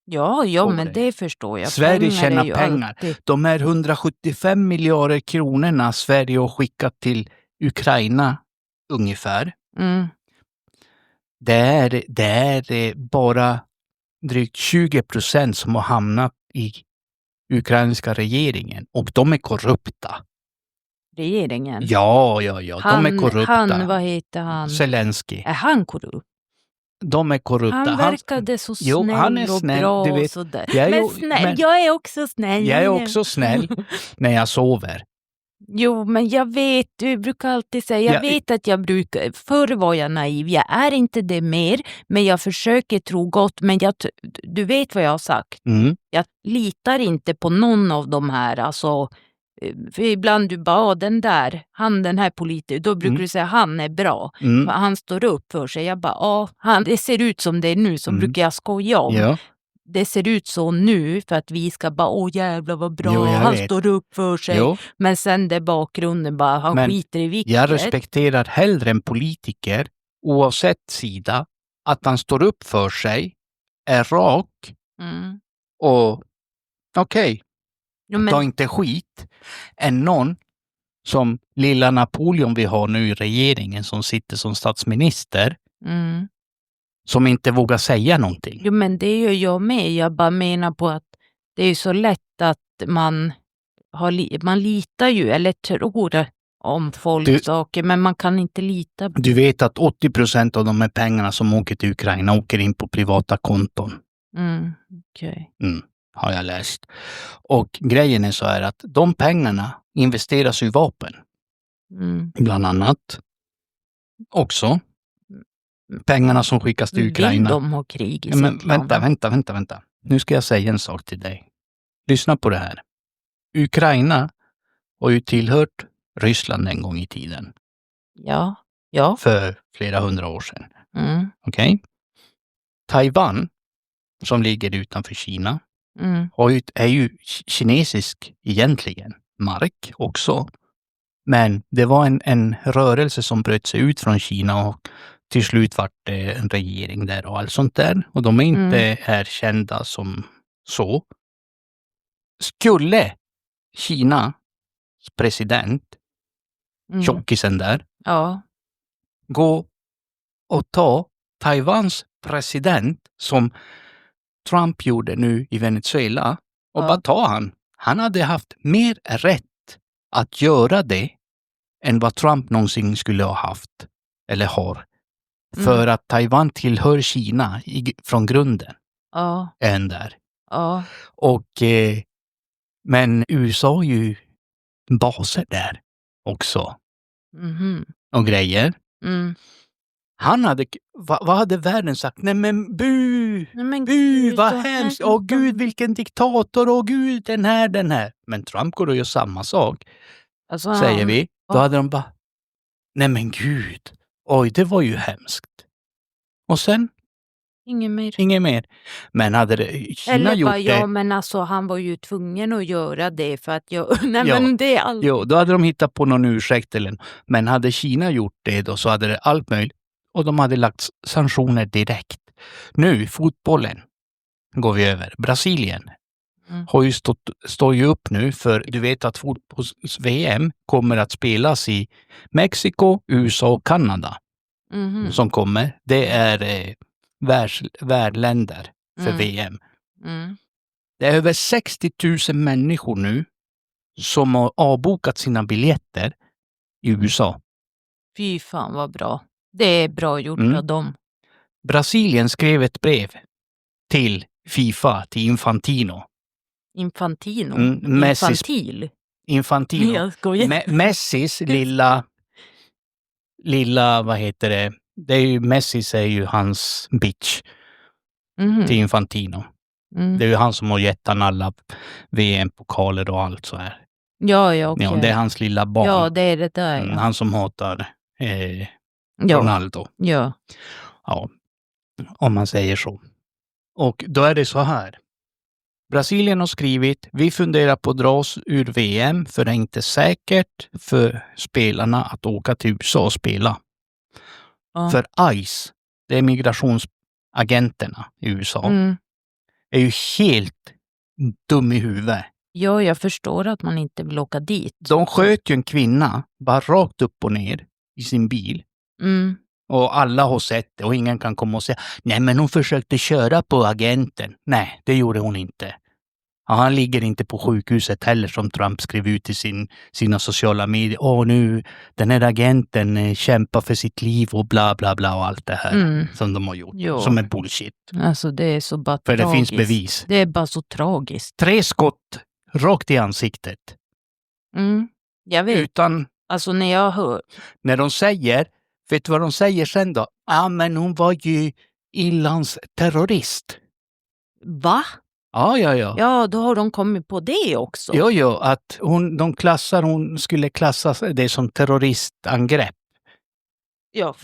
Ja, men det förstår jag. Sverige tjänar pengar. De här 175 miljarder kronorna Sverige har skickat till Ukraina ungefär. Det är bara drygt 20% som har hamnat i ukrainska regeringen. Och de är korrupta. Regeringen? Ja. De är korrupta. Vad heter han? Zelensky. Är han korrupt? De är korrupta. Han verkade så snäll han är snäll, och bra du vet, och sådär. Jag är också snäll. Jag är också snäll när jag sover. Jo, men jag vet, du brukar alltid säga, förr var jag naiv, jag är inte det mer, men jag försöker tro gott, men du vet vad jag har sagt. Jag litar inte på någon av de här, alltså, för ibland du bara, den här politikern, då brukar du säga, han är bra, han står upp för sig, jag bara, det ser ut som det är nu, så brukar jag skoja om. Ja. Det ser ut så nu för att vi ska bara, jävlar vad bra, han står upp för sig. Jo. Men sen det bakgrunden bara, han skiter i vilket. Jag respekterar hellre en politiker, oavsett sida, att han står upp för sig, är rak och okej. Ta inte skit, än någon som lilla Napoleon vi har nu i regeringen som sitter som statsminister. Som inte vågar säga någonting. Jo, men det gör jag med. Jag bara menar på att det är så lätt att man litar ju eller tror om saker, men man kan inte lita på. Du vet att 80% av de här pengarna som åker till Ukraina åker in på privata konton. Okej. Har jag läst. Och grejen är så här att de pengarna investeras i vapen. Bland annat. Också. Pengarna som skickas till Ukraina. Vill de ha krig i sitt land? Vänta. Nu ska jag säga en sak till dig. Lyssna på det här. Ukraina har ju tillhört Ryssland en gång i tiden. Ja. För flera 100 år sedan. Okej? Taiwan, som ligger utanför Kina, är ju kinesisk egentligen. Mark också. Men det var en rörelse som bröt sig ut från Kina och till slut var det en regering där och allt sånt där. Och de är inte erkända som så. Skulle Kinas president, tjockisen där, gå och ta Taiwans president som Trump gjorde nu i Venezuela och bara ta han. Han hade haft mer rätt att göra det än vad Trump någonsin skulle ha haft eller har. För att Taiwan tillhör Kina från grunden. Än där. Och men USA har ju baser där också. Och grejer. Han hade, vad hade världen sagt? Nej men bu! Vad hemskt! Åh gud, vilken diktator! Åh gud, den här! Men Trump går och gör samma sak. Alltså, säger vi. Då hade de bara, nej men gud! Oj, det var ju hemskt. Och sen? Inget mer. Men hade Kina gjort det? Ja, men alltså han var ju tvungen att göra det för att men det är allt. Jo, då hade de hittat på någon ursäkt men hade Kina gjort det då så hade det allt möjligt. Och de hade lagt sanktioner direkt. Nu, fotbollen går vi över. Brasilien har ju står ju upp nu för du vet att fotbolls-VM kommer att spelas i Mexiko, USA och Kanada. som kommer. Det är värdländer för VM. Det är över 60 000 människor nu som har avbokat sina biljetter i USA. Fy fan vad bra. Det är bra gjort av dem. Brasilien skrev ett brev till FIFA, till Infantino. Infantino? Infantino. Jag skojar. Messis lilla, vad heter det? Det är ju, Messi är ju hans bitch till Infantino. Det är ju han som har gett han alla VM-pokaler och allt så här. Ja, okay. Ja, det är hans lilla barn. Ja, det är det där. Ja. Han som hatar Ronaldo. Ja. Ja, om man säger så. Och då är det så här. Brasilien har skrivit, vi funderar på att dra oss ur VM för det är inte säkert för spelarna att åka till USA och spela. Ja. För ICE, det är migrationsagenterna i USA, är ju helt dum i huvudet. Ja, jag förstår att man inte vill åka dit. De sköt ju en kvinna bara rakt upp och ner i sin bil. Och alla har sett det och ingen kan komma och säga nej men hon försökte köra på agenten. Nej, det gjorde hon inte. Ja, han ligger inte på sjukhuset heller som Trump skrev ut i sina sociala medier. Nu, den här agenten kämpar för sitt liv och bla bla bla och allt det här som de har gjort. Jo. Som är bullshit. Alltså det är så bara för tragiskt. Det finns bevis. Det är bara så tragiskt. 3 skott rakt i ansiktet. Jag vet. Utan, alltså när jag hör. När de säger, vet du vad de säger sen då? Ja, men hon var ju inlandsterrorist. Va? Ja. Ja, då har de kommit på det också. Jo, att hon skulle klassas det som terroristangrepp. Ja,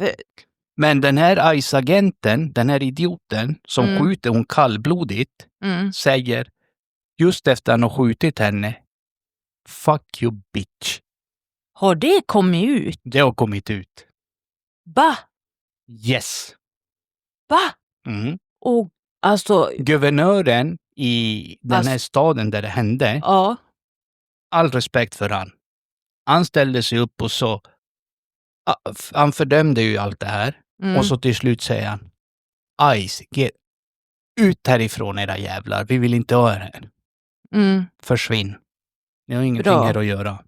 Men den här ICE-agenten, den här idioten som skjuter hon kallblodigt, säger just efter att han har skjutit henne, fuck you bitch. Har det kommit ut? Det har kommit ut. Va? Yes. Va? Och alltså... Guvernören i den här staden där det hände, all respekt för han. Han ställde sig upp och så, han fördömde ju allt det här. Och så till slut säger han, ICE, get ut härifrån era jävlar, vi vill inte ha er här. Försvinn. Ni har ingenting här att göra.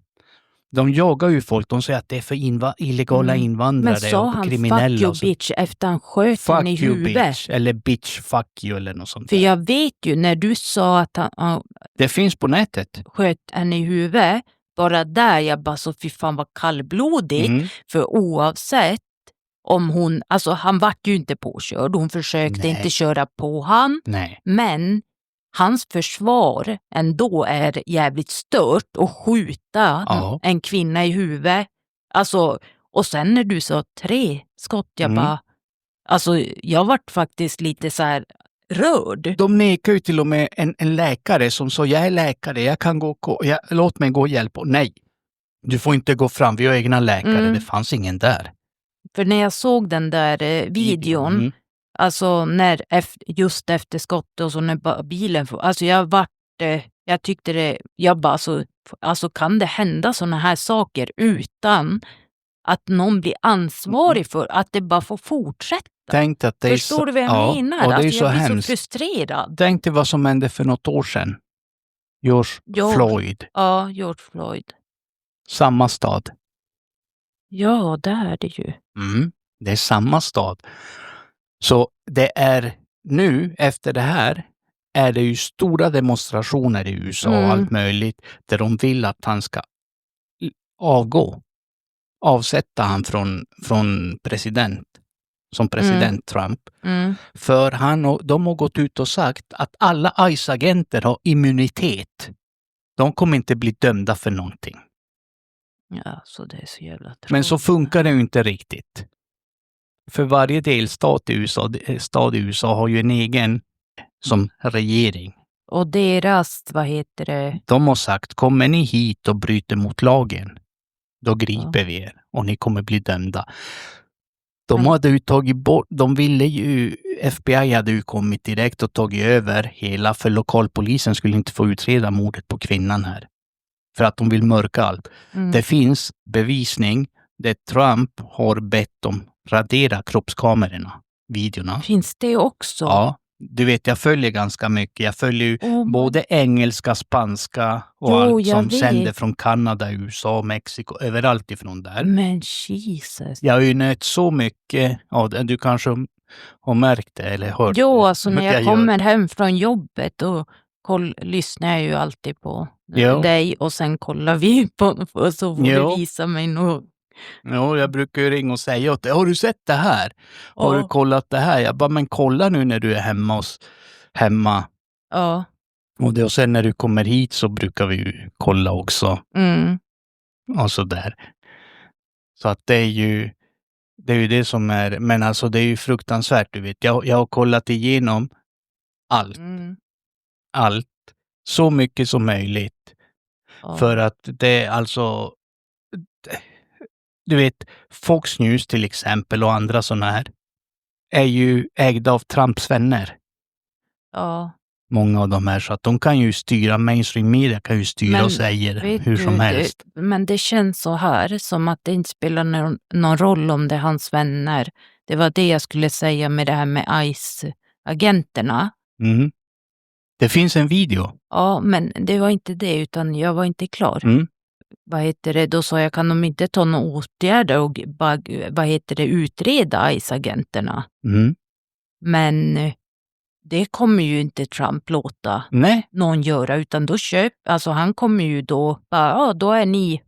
De jagar ju folk, de säger att det är för illegala invandrare och kriminella. Men sa han fuck you bitch efter han sköt henne i huvudet? Bitch, eller bitch fuck you eller något sånt. För jag vet ju när du sa att han... det finns på nätet. Sköt henne i huvudet, bara där jag bara så fy fan var kallblodigt. För oavsett om hon, alltså han var ju inte påkörd, hon försökte inte köra på han. Nej. Men hans försvar ändå är jävligt stört att skjuta en kvinna i huvudet. Alltså, och sen när du sa 3 skott, jag bara... Alltså, jag vart faktiskt lite så här rörd. De nekar ju till och med en läkare som sa, jag är läkare, jag kan låt mig gå och hjälpa. Nej, du får inte gå fram, vi har egna läkare, det fanns ingen där. För när jag såg den där videon... Alltså just efter skottet och så när bilen... Alltså jag tyckte det... Jag bara alltså kan det hända såna här saker utan att någon blir ansvarig för att det bara får fortsätta? Tänk att det förstår du vad jag menar? Och det är alltså, så jag blir hemskt. Så frustrerad. Tänk dig vad som hände för något år sedan. Floyd. Ja, George Floyd. Samma stad. Ja, det är det ju. Det är samma stad. Så det är nu, efter det här, är det ju stora demonstrationer i USA och allt möjligt där de vill att han ska avsätta han från president, som president Trump. För de har gått ut och sagt att alla ICE-agenter har immunitet. De kommer inte bli dömda för någonting. Ja, så det är så jävla tråkigt. Men så funkar det ju inte riktigt. För varje delstat i USA har ju en egen som regering. Och deras, vad heter det? De har sagt, kommer ni hit och bryter mot lagen, då griper vi er och ni kommer bli dömda. De hade ju tagit bort, FBI hade ju kommit direkt och tagit över hela, för lokalpolisen skulle inte få utreda mordet på kvinnan här. För att de vill mörka allt. Det finns bevisning där Trump har bett om radera kroppskamerorna, videorna. Finns det också? Ja, du vet jag följer ganska mycket. Jag följer ju både engelska, spanska och allt som sänder från Kanada, USA, Mexiko, överallt ifrån där. Men Jesus. Jag har ju nöjt så mycket av det. Du kanske har märkt det eller hört Jo, det. alltså när jag kommer hem från jobbet och lyssnar jag ju alltid på dig och sen kollar vi på och så får du visa mig något. Ja, jag brukar ju ringa och säga åt dig, har du sett det här? Har du kollat det här? Jag bara, men kolla nu när du är hemma. Ja. Och sen när du kommer hit så brukar vi ju kolla också. Och så där. Så att det är ju det som är, men alltså det är ju fruktansvärt, du vet. Jag har kollat igenom allt. Allt. Så mycket som möjligt. För att det är alltså, du vet, Fox News till exempel och andra sådana här är ju ägda av Trumps vänner. Ja. Många av de här, så att de kan ju styra, mainstream media kan ju styra och säger hur som helst. Men det känns så här, som att det inte spelar någon roll om det är hans vänner. Det var det jag skulle säga med det här med ICE-agenterna. Det finns en video. Ja, men det var inte det, utan jag var inte klar. Vad heter det? Då sa jag, kan de inte ta några åtgärder och utreda ICE-agenterna? Men det kommer ju inte Trump låta någon göra, utan då han kommer ju då då är ni.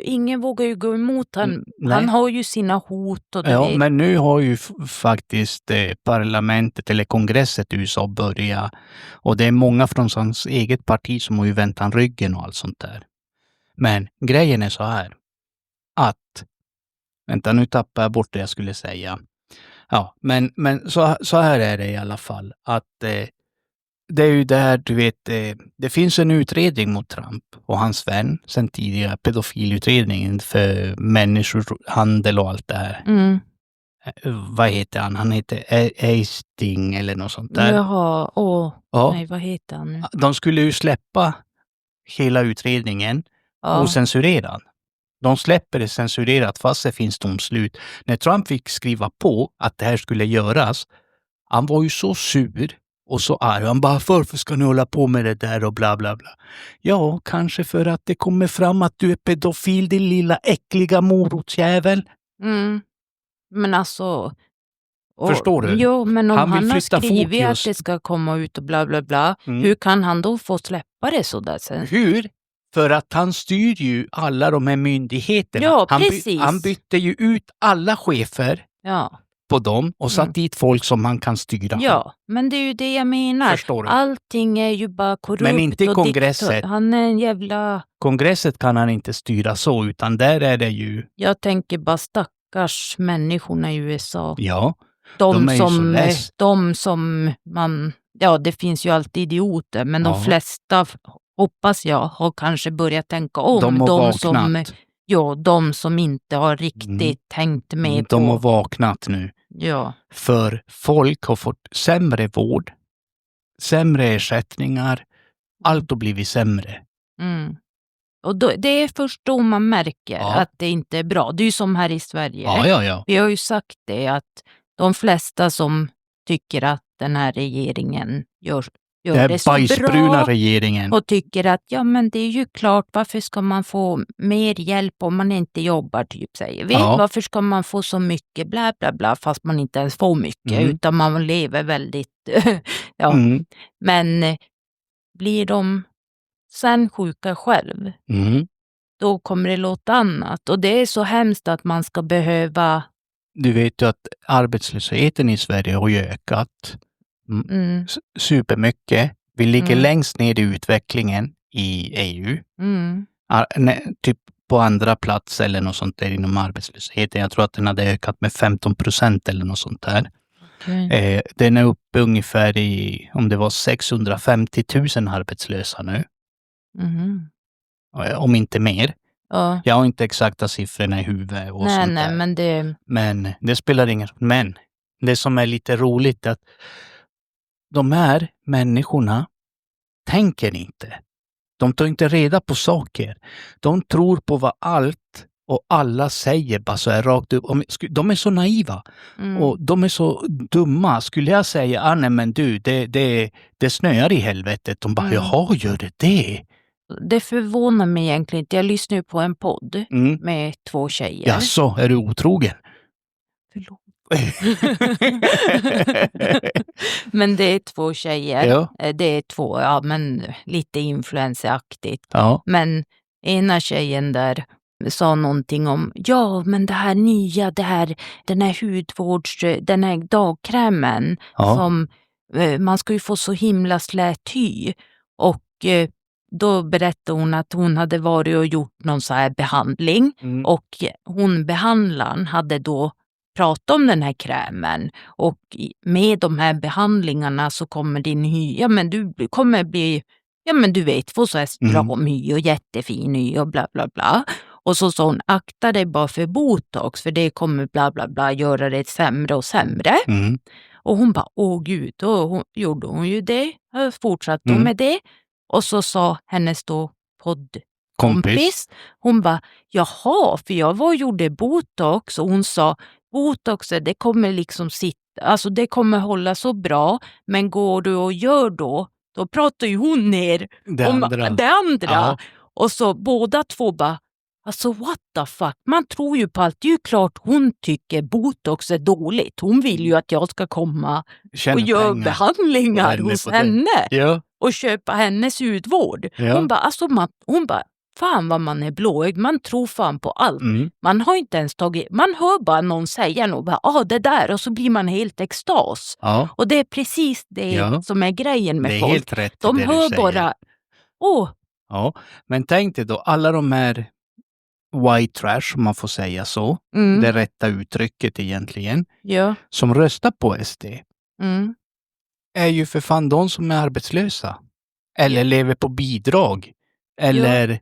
Ingen vågar ju gå emot han har ju sina hot. Och men nu har ju faktiskt parlamentet eller kongresset i USA börjat, och det är många från hans eget parti som har ju vänt han ryggen och allt sånt där. Men grejen är så här att, vänta nu tappar jag bort det jag skulle säga. Ja, men så här är det i alla fall, att det är ju det här, du vet, det finns en utredning mot Trump och hans vän sen tidigare, pedofilutredningen för människohandel och allt det här. Vad heter han? Han heter Eisting eller något sånt där. Jaha, nej, vad heter han nu? De skulle ju släppa hela utredningen och censurera den. De släpper det censurerat fast det finns domslut. När Trump fick skriva på att det här skulle göras, han var ju så sur och så arg. Han bara, varför ska ni hålla på med det där och bla bla bla. Ja, kanske för att det kommer fram att du är pedofil, din lilla äckliga morotsjävel. Men alltså... Förstår du? Jo, men om han har skrivit att det ska komma ut och bla bla bla, hur kan han då få släppa det sådär sen? Hur? För att han styr ju alla de här myndigheterna. Ja, precis. Han bytte ju ut alla chefer på dem och satt dit folk som han kan styra. Ja, men det är ju det jag menar. Förstår du? Allting är ju bara korrupt. Men inte kongresset. Han är en jävla... Kongresset kan han inte styra så, utan där är det ju... Jag tänker bara stackars människorna i USA. Ja, de som man... Ja, det finns ju alltid idioter, men de flesta, hoppas jag, har kanske börjat tänka om. De som inte har riktigt tänkt med på... De har vaknat nu. Ja. För folk har fått sämre vård, sämre ersättningar, allt har blivit sämre. Och det är först då man märker att det inte är bra. Det är ju som här i Sverige. Ja. Vi har ju sagt det, att de flesta som tycker att den här regeringen gör det så bra regeringen. Och tycker att men det är ju klart, varför ska man få mer hjälp om man inte jobbar, typ säger vi. Varför ska man få så mycket bla bla bla, fast man inte ens får mycket utan man lever väldigt Men blir de sen sjuka själv, då kommer det låta annat. Och det är så hemskt att man ska behöva... Du vet ju att arbetslösheten i Sverige har ju ökat supermycket. Vi ligger längst ner i utvecklingen i EU. Typ på andra plats eller något sånt där inom arbetslösheten. Jag tror att den hade ökat med 15% eller något sånt där. Okay. Den är uppe ungefär i, om det var 650 000 arbetslösa nu. Om inte mer. Jag har inte exakta siffrorna i huvudet och sånt där. Men det spelar ingen roll. Men det som är lite roligt är att de här människorna tänker inte. De tar inte reda på saker. De tror på vad allt Och alla säger bara så här rakt upp. De är så naiva. Och de är så dumma. Skulle jag säga, nej men du, det snöar i helvetet. De bara, jaha, gör det? Det förvånar mig egentligen inte. Jag lyssnar ju på en podd med 2 tjejer. Jaså, är du otrogen? Förlåt. Men det är 2 tjejer. Ja. Det är 2, men lite influenceaktigt. Ja. Men ena tjejen där sa någonting om, men det här nya, den här dagkrämen som man ska ju få så himla slät hy. Och då berättade hon att hon hade varit och gjort någon så här behandling och behandlaren hade då pratat om den här krämen och med de här behandlingarna så kommer din hy, men du kommer bli, men du vet, få så här stram hy och jättefin hy och bla bla bla. Och så sa hon, akta dig bara för botox för det kommer bla bla bla göra det sämre och sämre. Och hon bara, åh gud, då gjorde hon ju det, fortsatte hon med det. Och så sa hennes då poddkompis, hon bara, jaha, för jag var och gjorde botox och hon sa, botox det kommer liksom sitta, alltså det kommer hålla så bra, men går du och gör då pratar ju hon ner det andra. Ja. Och så båda 2 bara, alltså what the fuck, man tror ju på allt, det är ju klart hon tycker botox är dåligt, hon vill ju att jag ska komma och göra behandlingar hos henne och köpa hennes hudvård. Hon bara, fan vad man är blåögd, man tror fan på allt. Man har inte ens man hör bara någon säga något, bara, det där, och så blir man helt extas. Och det är precis det som är grejen med det är folk. Helt rätt de det hör du bara, Ja, men tänk dig då, alla de här white trash, om man får säga så, det rätta uttrycket egentligen, som röstar på SD, är ju för fan de som är arbetslösa. Eller lever på bidrag. Eller,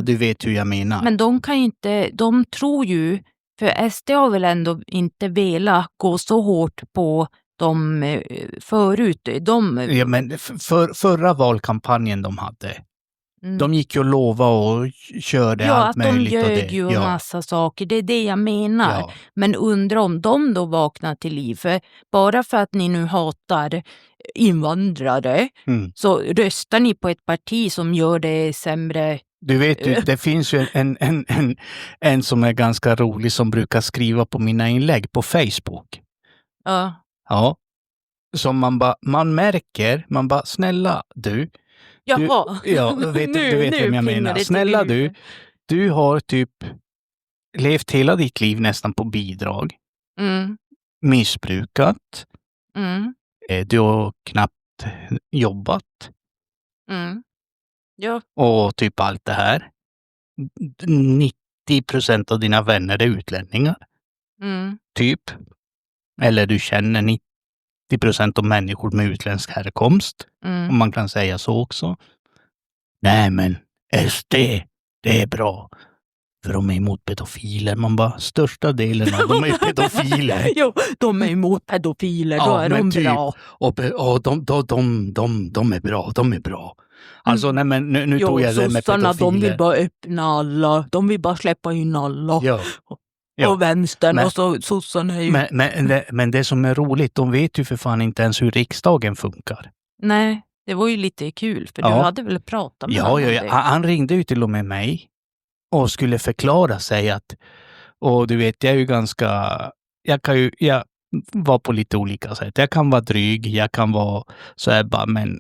du vet hur jag menar. Men de kan inte, de tror ju, för SD har väl ändå inte velat gå så hårt på dem förut. Ja, men förra valkampanjen de hade, de gick ju och lovade och körde allt möjligt. Ja, att de ljög ju en massa saker. Det är det jag menar. Ja. Men undrar om de då vaknar till liv. För bara för att ni nu hatar invandrare så röstar ni på ett parti som gör det sämre. Du vet, det finns ju en som är ganska rolig som brukar skriva på mina inlägg på Facebook. Ja. Som man märker, man bara, snälla du. Jaha. Du vet vem jag menar. Snälla du har typ levt hela ditt liv nästan på bidrag. Missbrukat. Du har knappt jobbat. Ja. Och typ allt det här. 90% av dina vänner är utlänningar. Typ. Eller du känner 90% av människor med utländsk härkomst. Om man kan säga så också. Nej men SD, det är bra. För de är emot pedofiler. Man bara, största delen av dem är pedofiler. Jo, de är emot pedofiler, då är de typ bra. Och de är bra, de är bra. Alltså nej men nu tog jag det med pedofiler. De vill bara öppna alla, de vill bara släppa in alla. Ja. Och vänstern och så sossarna är ju... Men det som är roligt, de vet ju för fan inte ens hur riksdagen funkar. Nej, det var ju lite kul, för du hade väl pratat med honom. Ja, han ringde ju till och med mig och skulle förklara sig att, och du vet, jag är ju ganska, jag var på lite olika sätt. Jag kan vara dryg, jag kan vara så här bara, men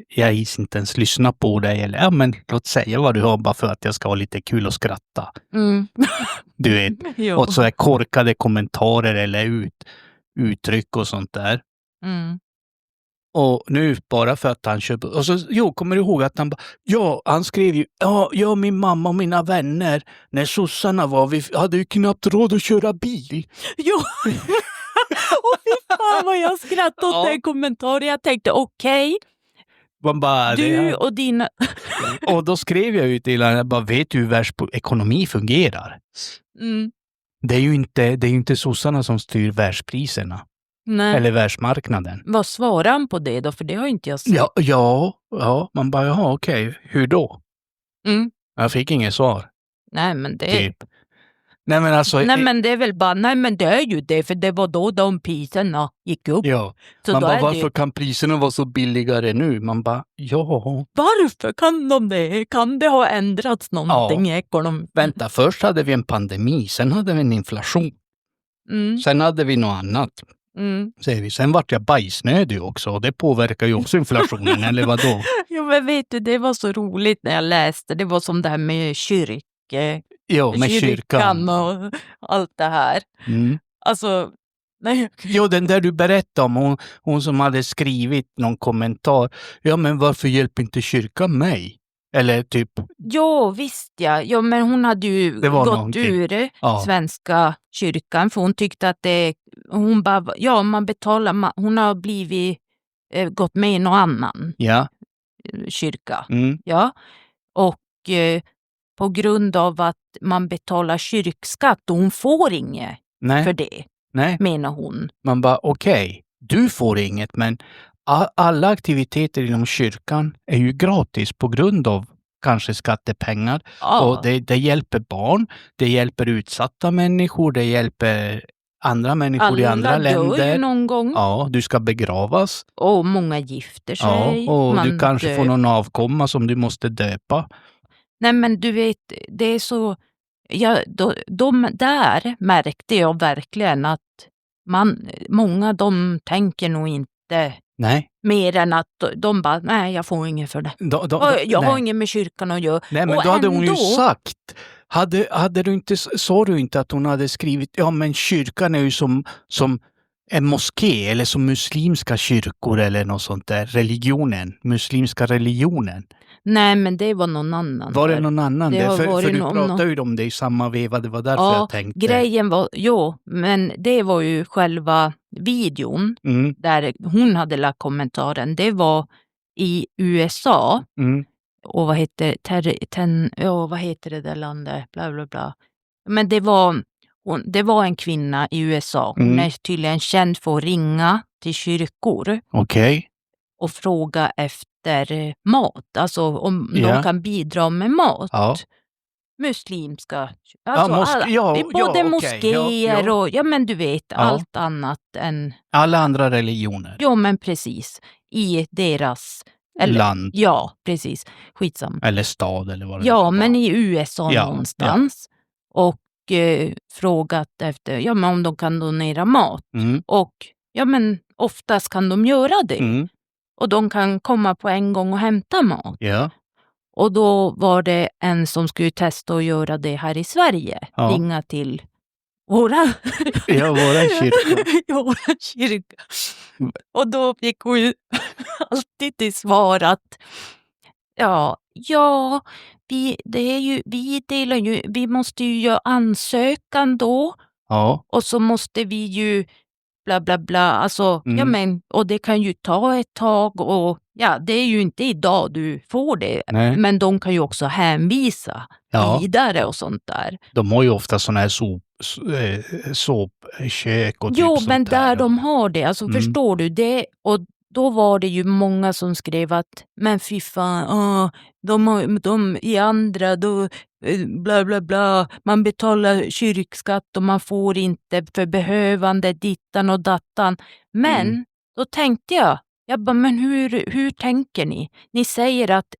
jag gissar inte ens lyssna på dig, eller men låt säga vad du har bara för att jag ska ha lite kul och skratta. Du vet, och så här korkade kommentarer eller uttryck och sånt där. Och nu bara för att han köper, och så kommer du ihåg att han han skrev ju, min mamma och mina vänner när sossarna var, vi hade ju knappt råd att köra bil. Jo. Och fy fan vad jag skrattade åt den kommentaren. Jag tänkte okej. Du och dina... Och då skrev jag ju till honom, jag bara, vet du hur världsekonomi fungerar? Det är ju inte sossarna som styr världspriserna. Nej. Eller världsmarknaden. Vad svarar han på det då? För det har inte jag sett. Ja. Man bara, jaha okej. Hur då? Jag fick inget svar. Nej, men det... Typ. Nej, men alltså... Nej, men det är väl bara... Nej, men det är ju det, för det var då de priserna gick upp. Ja, Så man då bara, är varför det... kan priserna vara så billigare nu? Man bara, ja. Varför kan de det? Kan det ha ändrats någonting i ekonomin? Vänta, först hade vi en pandemi, sen hade vi en inflation. Sen hade vi något annat. Säger vi. Sen vart jag bajsnödig också och det påverkar ju också inflationen, eller vadå? Jo, men vet du, det var så roligt när jag läste. Det var som det här med Med kyrkan. och allt det här. Alltså, nej. Jo, den där du berättade om, hon som hade skrivit någon kommentar. Ja, men varför hjälper inte kyrkan mig? Eller typ... Jo, visst ja. Jo, men hon hade ju gått ur Svenska kyrkan för hon tyckte att hon bara, ja, man betalar, hon har blivit, gått med i någon annan kyrka. Ja, och på grund av att man betalar kyrkskatt och hon får inget för det, menar hon. Man bara, okej, du får inget, men alla aktiviteter inom kyrkan är ju gratis på grund av kanske skattepengar. Och det hjälper barn, det hjälper utsatta människor, det hjälper andra människor i andra länder. Alla dör ju någon gång. Ja, du ska begravas. Och många gifter sig. Ja, och du kanske får någon avkomma som du måste döpa. Nej, men du vet, det är så... Ja, där märkte jag verkligen att många de tänker nog inte mer än att de bara, nej, jag får inget för det. Jag har inget med kyrkan att göra. Nej, men då hade hon ju sagt, hade du inte, sa du inte att hon hade skrivit, ja men kyrkan är ju som en moské eller som muslimska kyrkor eller något sånt där, muslimska religionen. Nej, men det var någon annan. Var det någon annan? För du pratade ju om det i samma veva, det var därför jag tänkte. Grejen var, men det var ju själva videon där hon hade lagt kommentaren. Det var i USA. Och vad heter det där landet? Bla bla bla. Men det var en kvinna i USA. Hon är tydligen känd för att ringa till kyrkor. Okej. Och fråga efter mat. Alltså om de kan bidra med mat. Ja. Muslimska. Alltså både moskéer och, ja men du vet, allt annat än... Alla andra religioner. Ja, men precis. I deras... land. Ja, precis. Skitsamma. Eller stad eller vad det är. Men i USA någonstans. Ja. Och frågat efter, men om de kan donera mat. Och men oftast kan de göra det. Och de kan komma på en gång och hämta mat. Ja. Och då var det en som skulle testa att göra det här i Sverige. Ringa till våra kyrka. Våra kyrka. Och då fick hon ju alltid till svar att vi måste ju göra ansökan då. Ja. Och så måste vi ju bla bla bla, alltså, och det kan ju ta ett tag och det är ju inte idag du får det. Nej. Men de kan ju också hänvisa vidare och sånt där. De har ju ofta sådana här såpkök och typ sånt men där de har det, alltså förstår du det, och då var det ju många som skrev att men fy fan, de i andra då bla bla bla, man betalar kyrkskatt och man får inte för behövande dittan och dattan. Men då tänkte jag bara, men hur tänker ni? Ni säger att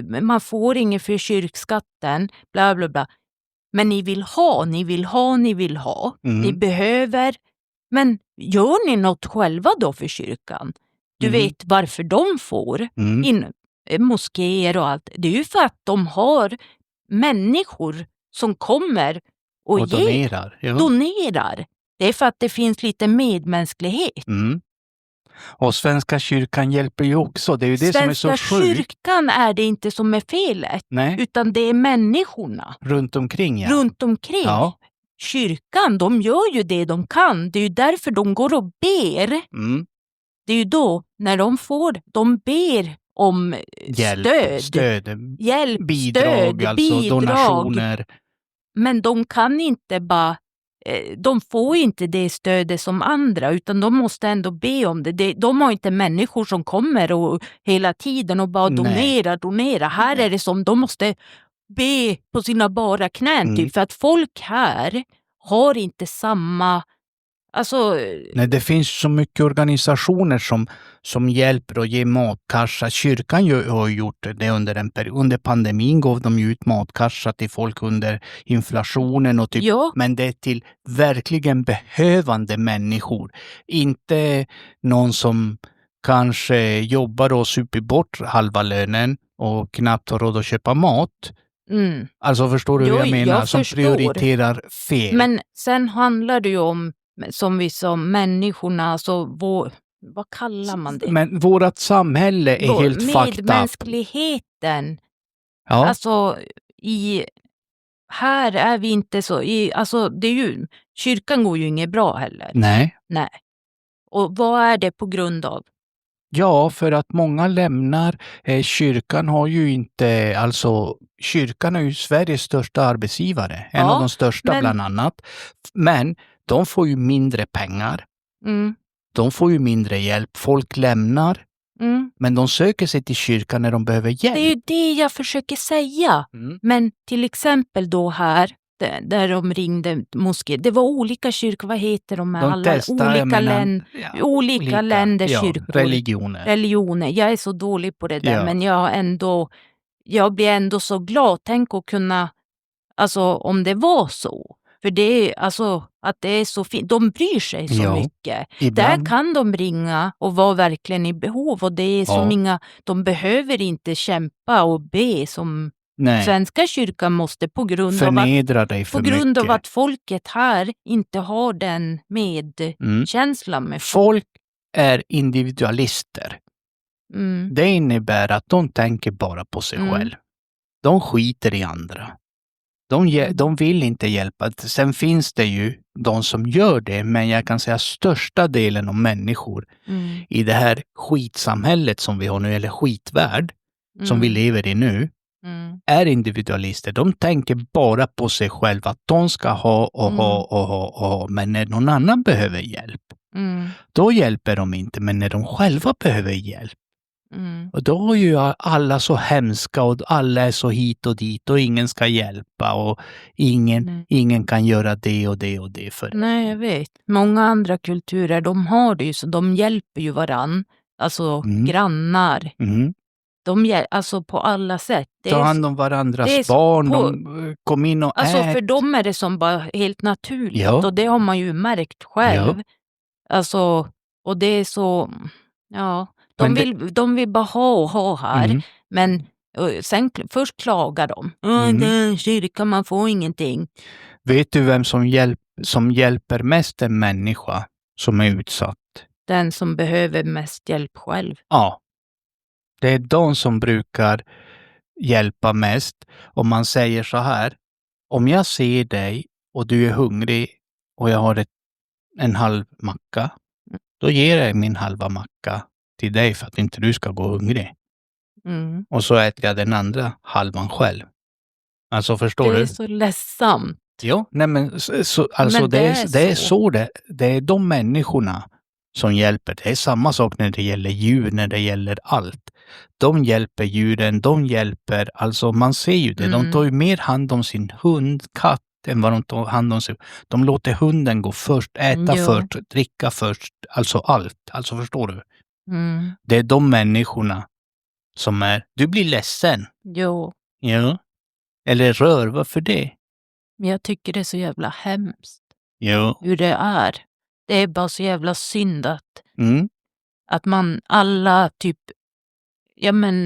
men man får inget för kyrkskatten, bla bla bla. Men ni vill ha. Ni behöver. Men gör ni något själva då för kyrkan? Du vet varför de får in moskéer och allt. Det är ju för att de har människor som kommer och donerar. Det är för att det finns lite medmänsklighet. Och Svenska kyrkan hjälper ju också. Det är ju det som är så sjukt. Svenska kyrkan är det inte som är felet. Nej. Utan det är människorna. Runt omkring. Ja. Kyrkan, de gör ju det de kan. Det är ju därför de går och ber. Det är ju då, när de ber om bidrag, donationer. Men de kan inte bara, de får inte det stödet som andra, utan de måste ändå be om det. De har inte människor som kommer och hela tiden och bara donera. Här är det som, de måste be på sina bara knän typ, för att folk här har inte samma, alltså... Nej, det finns så mycket organisationer som hjälper och ger matkassar. Kyrkan har gjort det under en period. Under pandemin gav de ut matkassar till folk under inflationen. Och typ, Ja. men det är till verkligen behövande människor. Inte någon som kanske jobbar och super bort halva lönen och knappt har råd att köpa mat. Alltså förstår du vad jag menar? Som prioriterar fel. Men sen handlar det ju om, som vi sa, människorna, alltså vad kallar man det? Men vårat samhälle är helt fucked up. Medmänskligheten. Ja. Alltså här är vi inte så, alltså det är ju, kyrkan går ju inget bra heller. Nej. Och vad är det på grund av? Ja, för att många lämnar. Kyrkan har ju inte, alltså kyrkan är ju Sveriges största arbetsgivare. En av de största bland annat. Men de får ju mindre pengar. De får ju mindre hjälp. Folk lämnar. Men de söker sig till kyrkan när de behöver hjälp. Det är ju det jag försöker säga. Men till exempel då här, där de ringde moské. Det var olika kyrkor, vad heter de här? Olika länders kyrkor. Religioner. Jag är så dålig på det där, men jag blir ändå så glad. Tänk att kunna, alltså om det var så. För det är alltså att det är så fint. De bryr sig så mycket. Där kan de ringa och vara verkligen i behov. Och det är som inga, de behöver inte kämpa och be som Svenska kyrkan måste på grund av att folket här inte har den medkänslan med folk är individualister. Det innebär att de tänker bara på sig själv. De skiter i andra. De vill inte hjälpa. Sen finns det ju de som gör det, men jag kan säga största delen av människor i det här skitsamhället som vi har nu, eller skitvärld som vi lever i nu, är individualister. De tänker bara på sig själva, att de ska ha, men när någon annan behöver hjälp, då hjälper de inte, men när de själva behöver hjälp, och då är ju alla så hemska och alla är så hit och dit och ingen ska hjälpa och ingen kan göra det och det och det för. Nej, jag vet. Många andra kulturer, de har det ju så, de hjälper ju varann. Alltså grannar. Alltså på alla sätt. Ta hand om varandras barn, de kom in och alltså för dem är det som bara helt naturligt och det har man ju märkt själv. Alltså, och det är så, de vill bara ha här, men sen först klagar de. Den kyrkan, man får ingenting. Vet du vem som hjälper mest en människa som är utsatt? Den som behöver mest hjälp själv. Ja. Det är de som brukar hjälpa mest. Om man säger så här: om jag ser dig och du är hungrig och jag har en halv macka, då ger jag min halva macka till dig för att inte du ska gå hungrig. Och så äter jag den andra halvan själv. Alltså förstår du? Det är så ledsamt. Jo, nej men alltså men det är så det är de människorna som hjälper. Det är samma sak när det gäller djur, när det gäller allt. De hjälper djuren, de hjälper, alltså man ser ju det. De tar ju mer hand om sin hund, katt, än vad de tar hand om sig. De låter hunden gå först, äta först, dricka först, alltså allt. Alltså förstår du? Det är de människorna som är, du blir ledsen. Jo. Ja. Eller rör, varför det? Men jag tycker det är så jävla hemskt. Jo. Hur det är. Det är bara så jävla synd att man alla typ,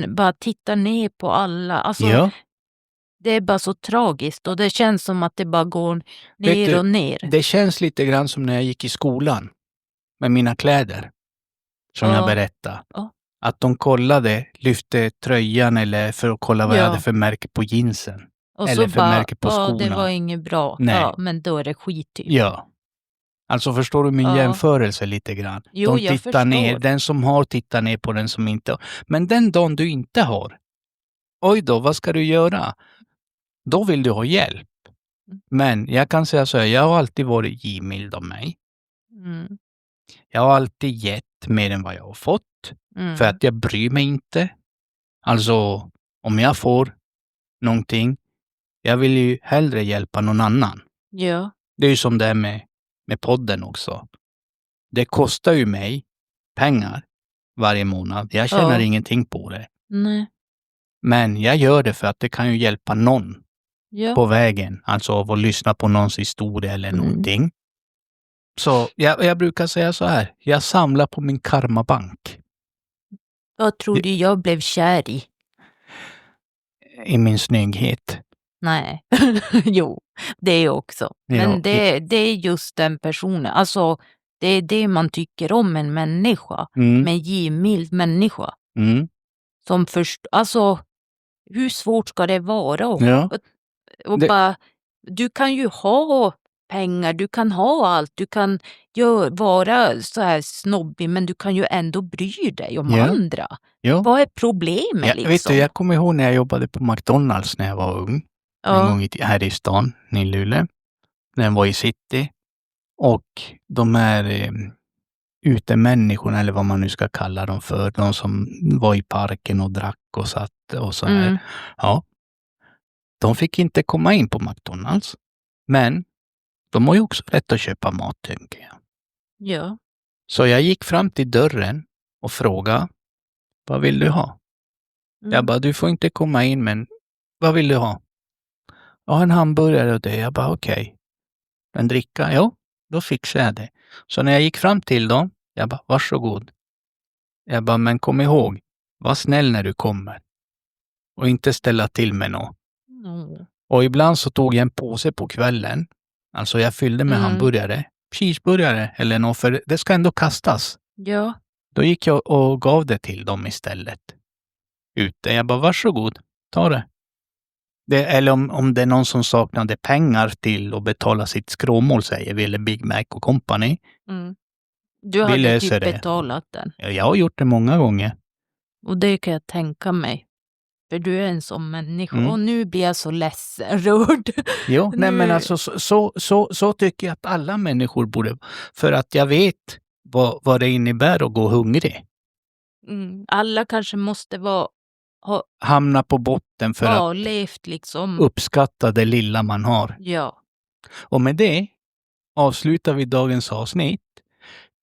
bara tittar ner på alla. Alltså, det är bara så tragiskt och det känns som att det bara går ner och ner. Det känns lite grann som när jag gick i skolan med mina kläder. Som jag berättade. Att de lyfte tröjan eller för att kolla vad jag hade för märke på jeansen. Och eller så för märke på skorna. Det var inget bra. Nej. Ja, men då är det skit typ. Ja. Alltså förstår du min jämförelse lite grann? Jo, de tittar ner, den som har tittar ner på den som inte har. Men den dagen du inte har, oj då, vad ska du göra? Då vill du ha hjälp. Men jag kan säga så här, jag har alltid varit givmild av mig. Jag har alltid gett mer än vad jag har fått. För att jag bryr mig inte. Alltså, om jag får någonting, Jag vill ju hellre hjälpa någon annan. Ja. Det är ju som det är med podden också. Det kostar ju mig pengar varje månad. Jag tjänar ingenting på det. Nej. Men jag gör det för att det kan ju hjälpa någon på vägen. Alltså av att lyssna på någons historia eller någonting. Så jag brukar säga så här. Jag samlar på min karmabank. Vad tror du jag blev kär i? I min snygghet. Nej. Jo, det också. Men det är just den personen. Alltså, det är det man tycker om en människa. Med givmild människa. Som alltså, hur svårt ska det vara? Och bara, du kan ju ha pengar, du kan ha allt, du kan vara så här snobbig, men du kan ju ändå bry dig om andra. Vad är problemet liksom? Vet du, jag kommer ihåg när jag jobbade på McDonalds när jag var ung. En gång här i stan, i Luleå. När jag var i city. Och de här utemänniskorna, eller vad man nu ska kalla dem för. De som var i parken och drack och satt och så här. Ja. De fick inte komma in på McDonalds. Men de har ju också rätt att köpa mat, tänker jag. Ja. Så jag gick fram till dörren och frågade, vad vill du ha? Jag bara, du får inte komma in, men vad vill du ha? Ja, en hamburgare och det. Jag bara, okej. En dricka? Jo, då fixar jag det. Så när jag gick fram till dem, jag bara, varsågod. Jag bara, men kom ihåg, var snäll när du kommer. Och inte ställa till med något. Och ibland så tog jag en påse på kvällen. Alltså jag fyllde med hamburgare, cheeseburgare eller något, för det ska ändå kastas. Ja. Då gick jag och gav det till dem istället. Ute. Jag bara, varsågod, ta det. Eller om det är någon som saknade pengar till att betala sitt skråmål, säger vi, eller Big Mac och company. Du hade typ betalat den. Ja, jag har gjort det många gånger. Och det kan jag tänka mig. För du är en sån människa. Och nu blir jag så ledsen, rörd. Jo, nej men alltså så tycker jag att alla människor borde. För att jag vet vad det innebär att gå hungrig. Alla kanske måste hamna på botten för att levt liksom. Uppskatta det lilla man har. Ja. Och med det avslutar vi dagens avsnitt.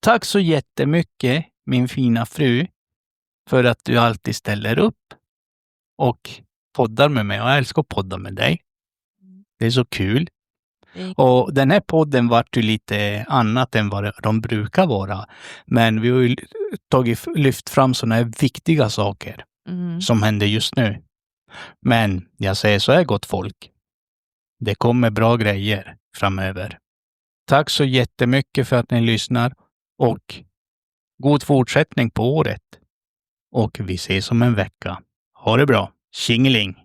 Tack så jättemycket, min fina fru, för att du alltid ställer upp och poddar med mig. Jag älskar att podda med dig. Det är så kul. Och den här podden vart ju lite annat än vad de brukar vara. Men vi har ju lyft fram sådana här viktiga saker som händer just nu. Men jag säger så här, gott folk. Det kommer bra grejer framöver. Tack så jättemycket för att ni lyssnar och god fortsättning på året. Och vi ses om en vecka. Ha det bra. Tjingeling!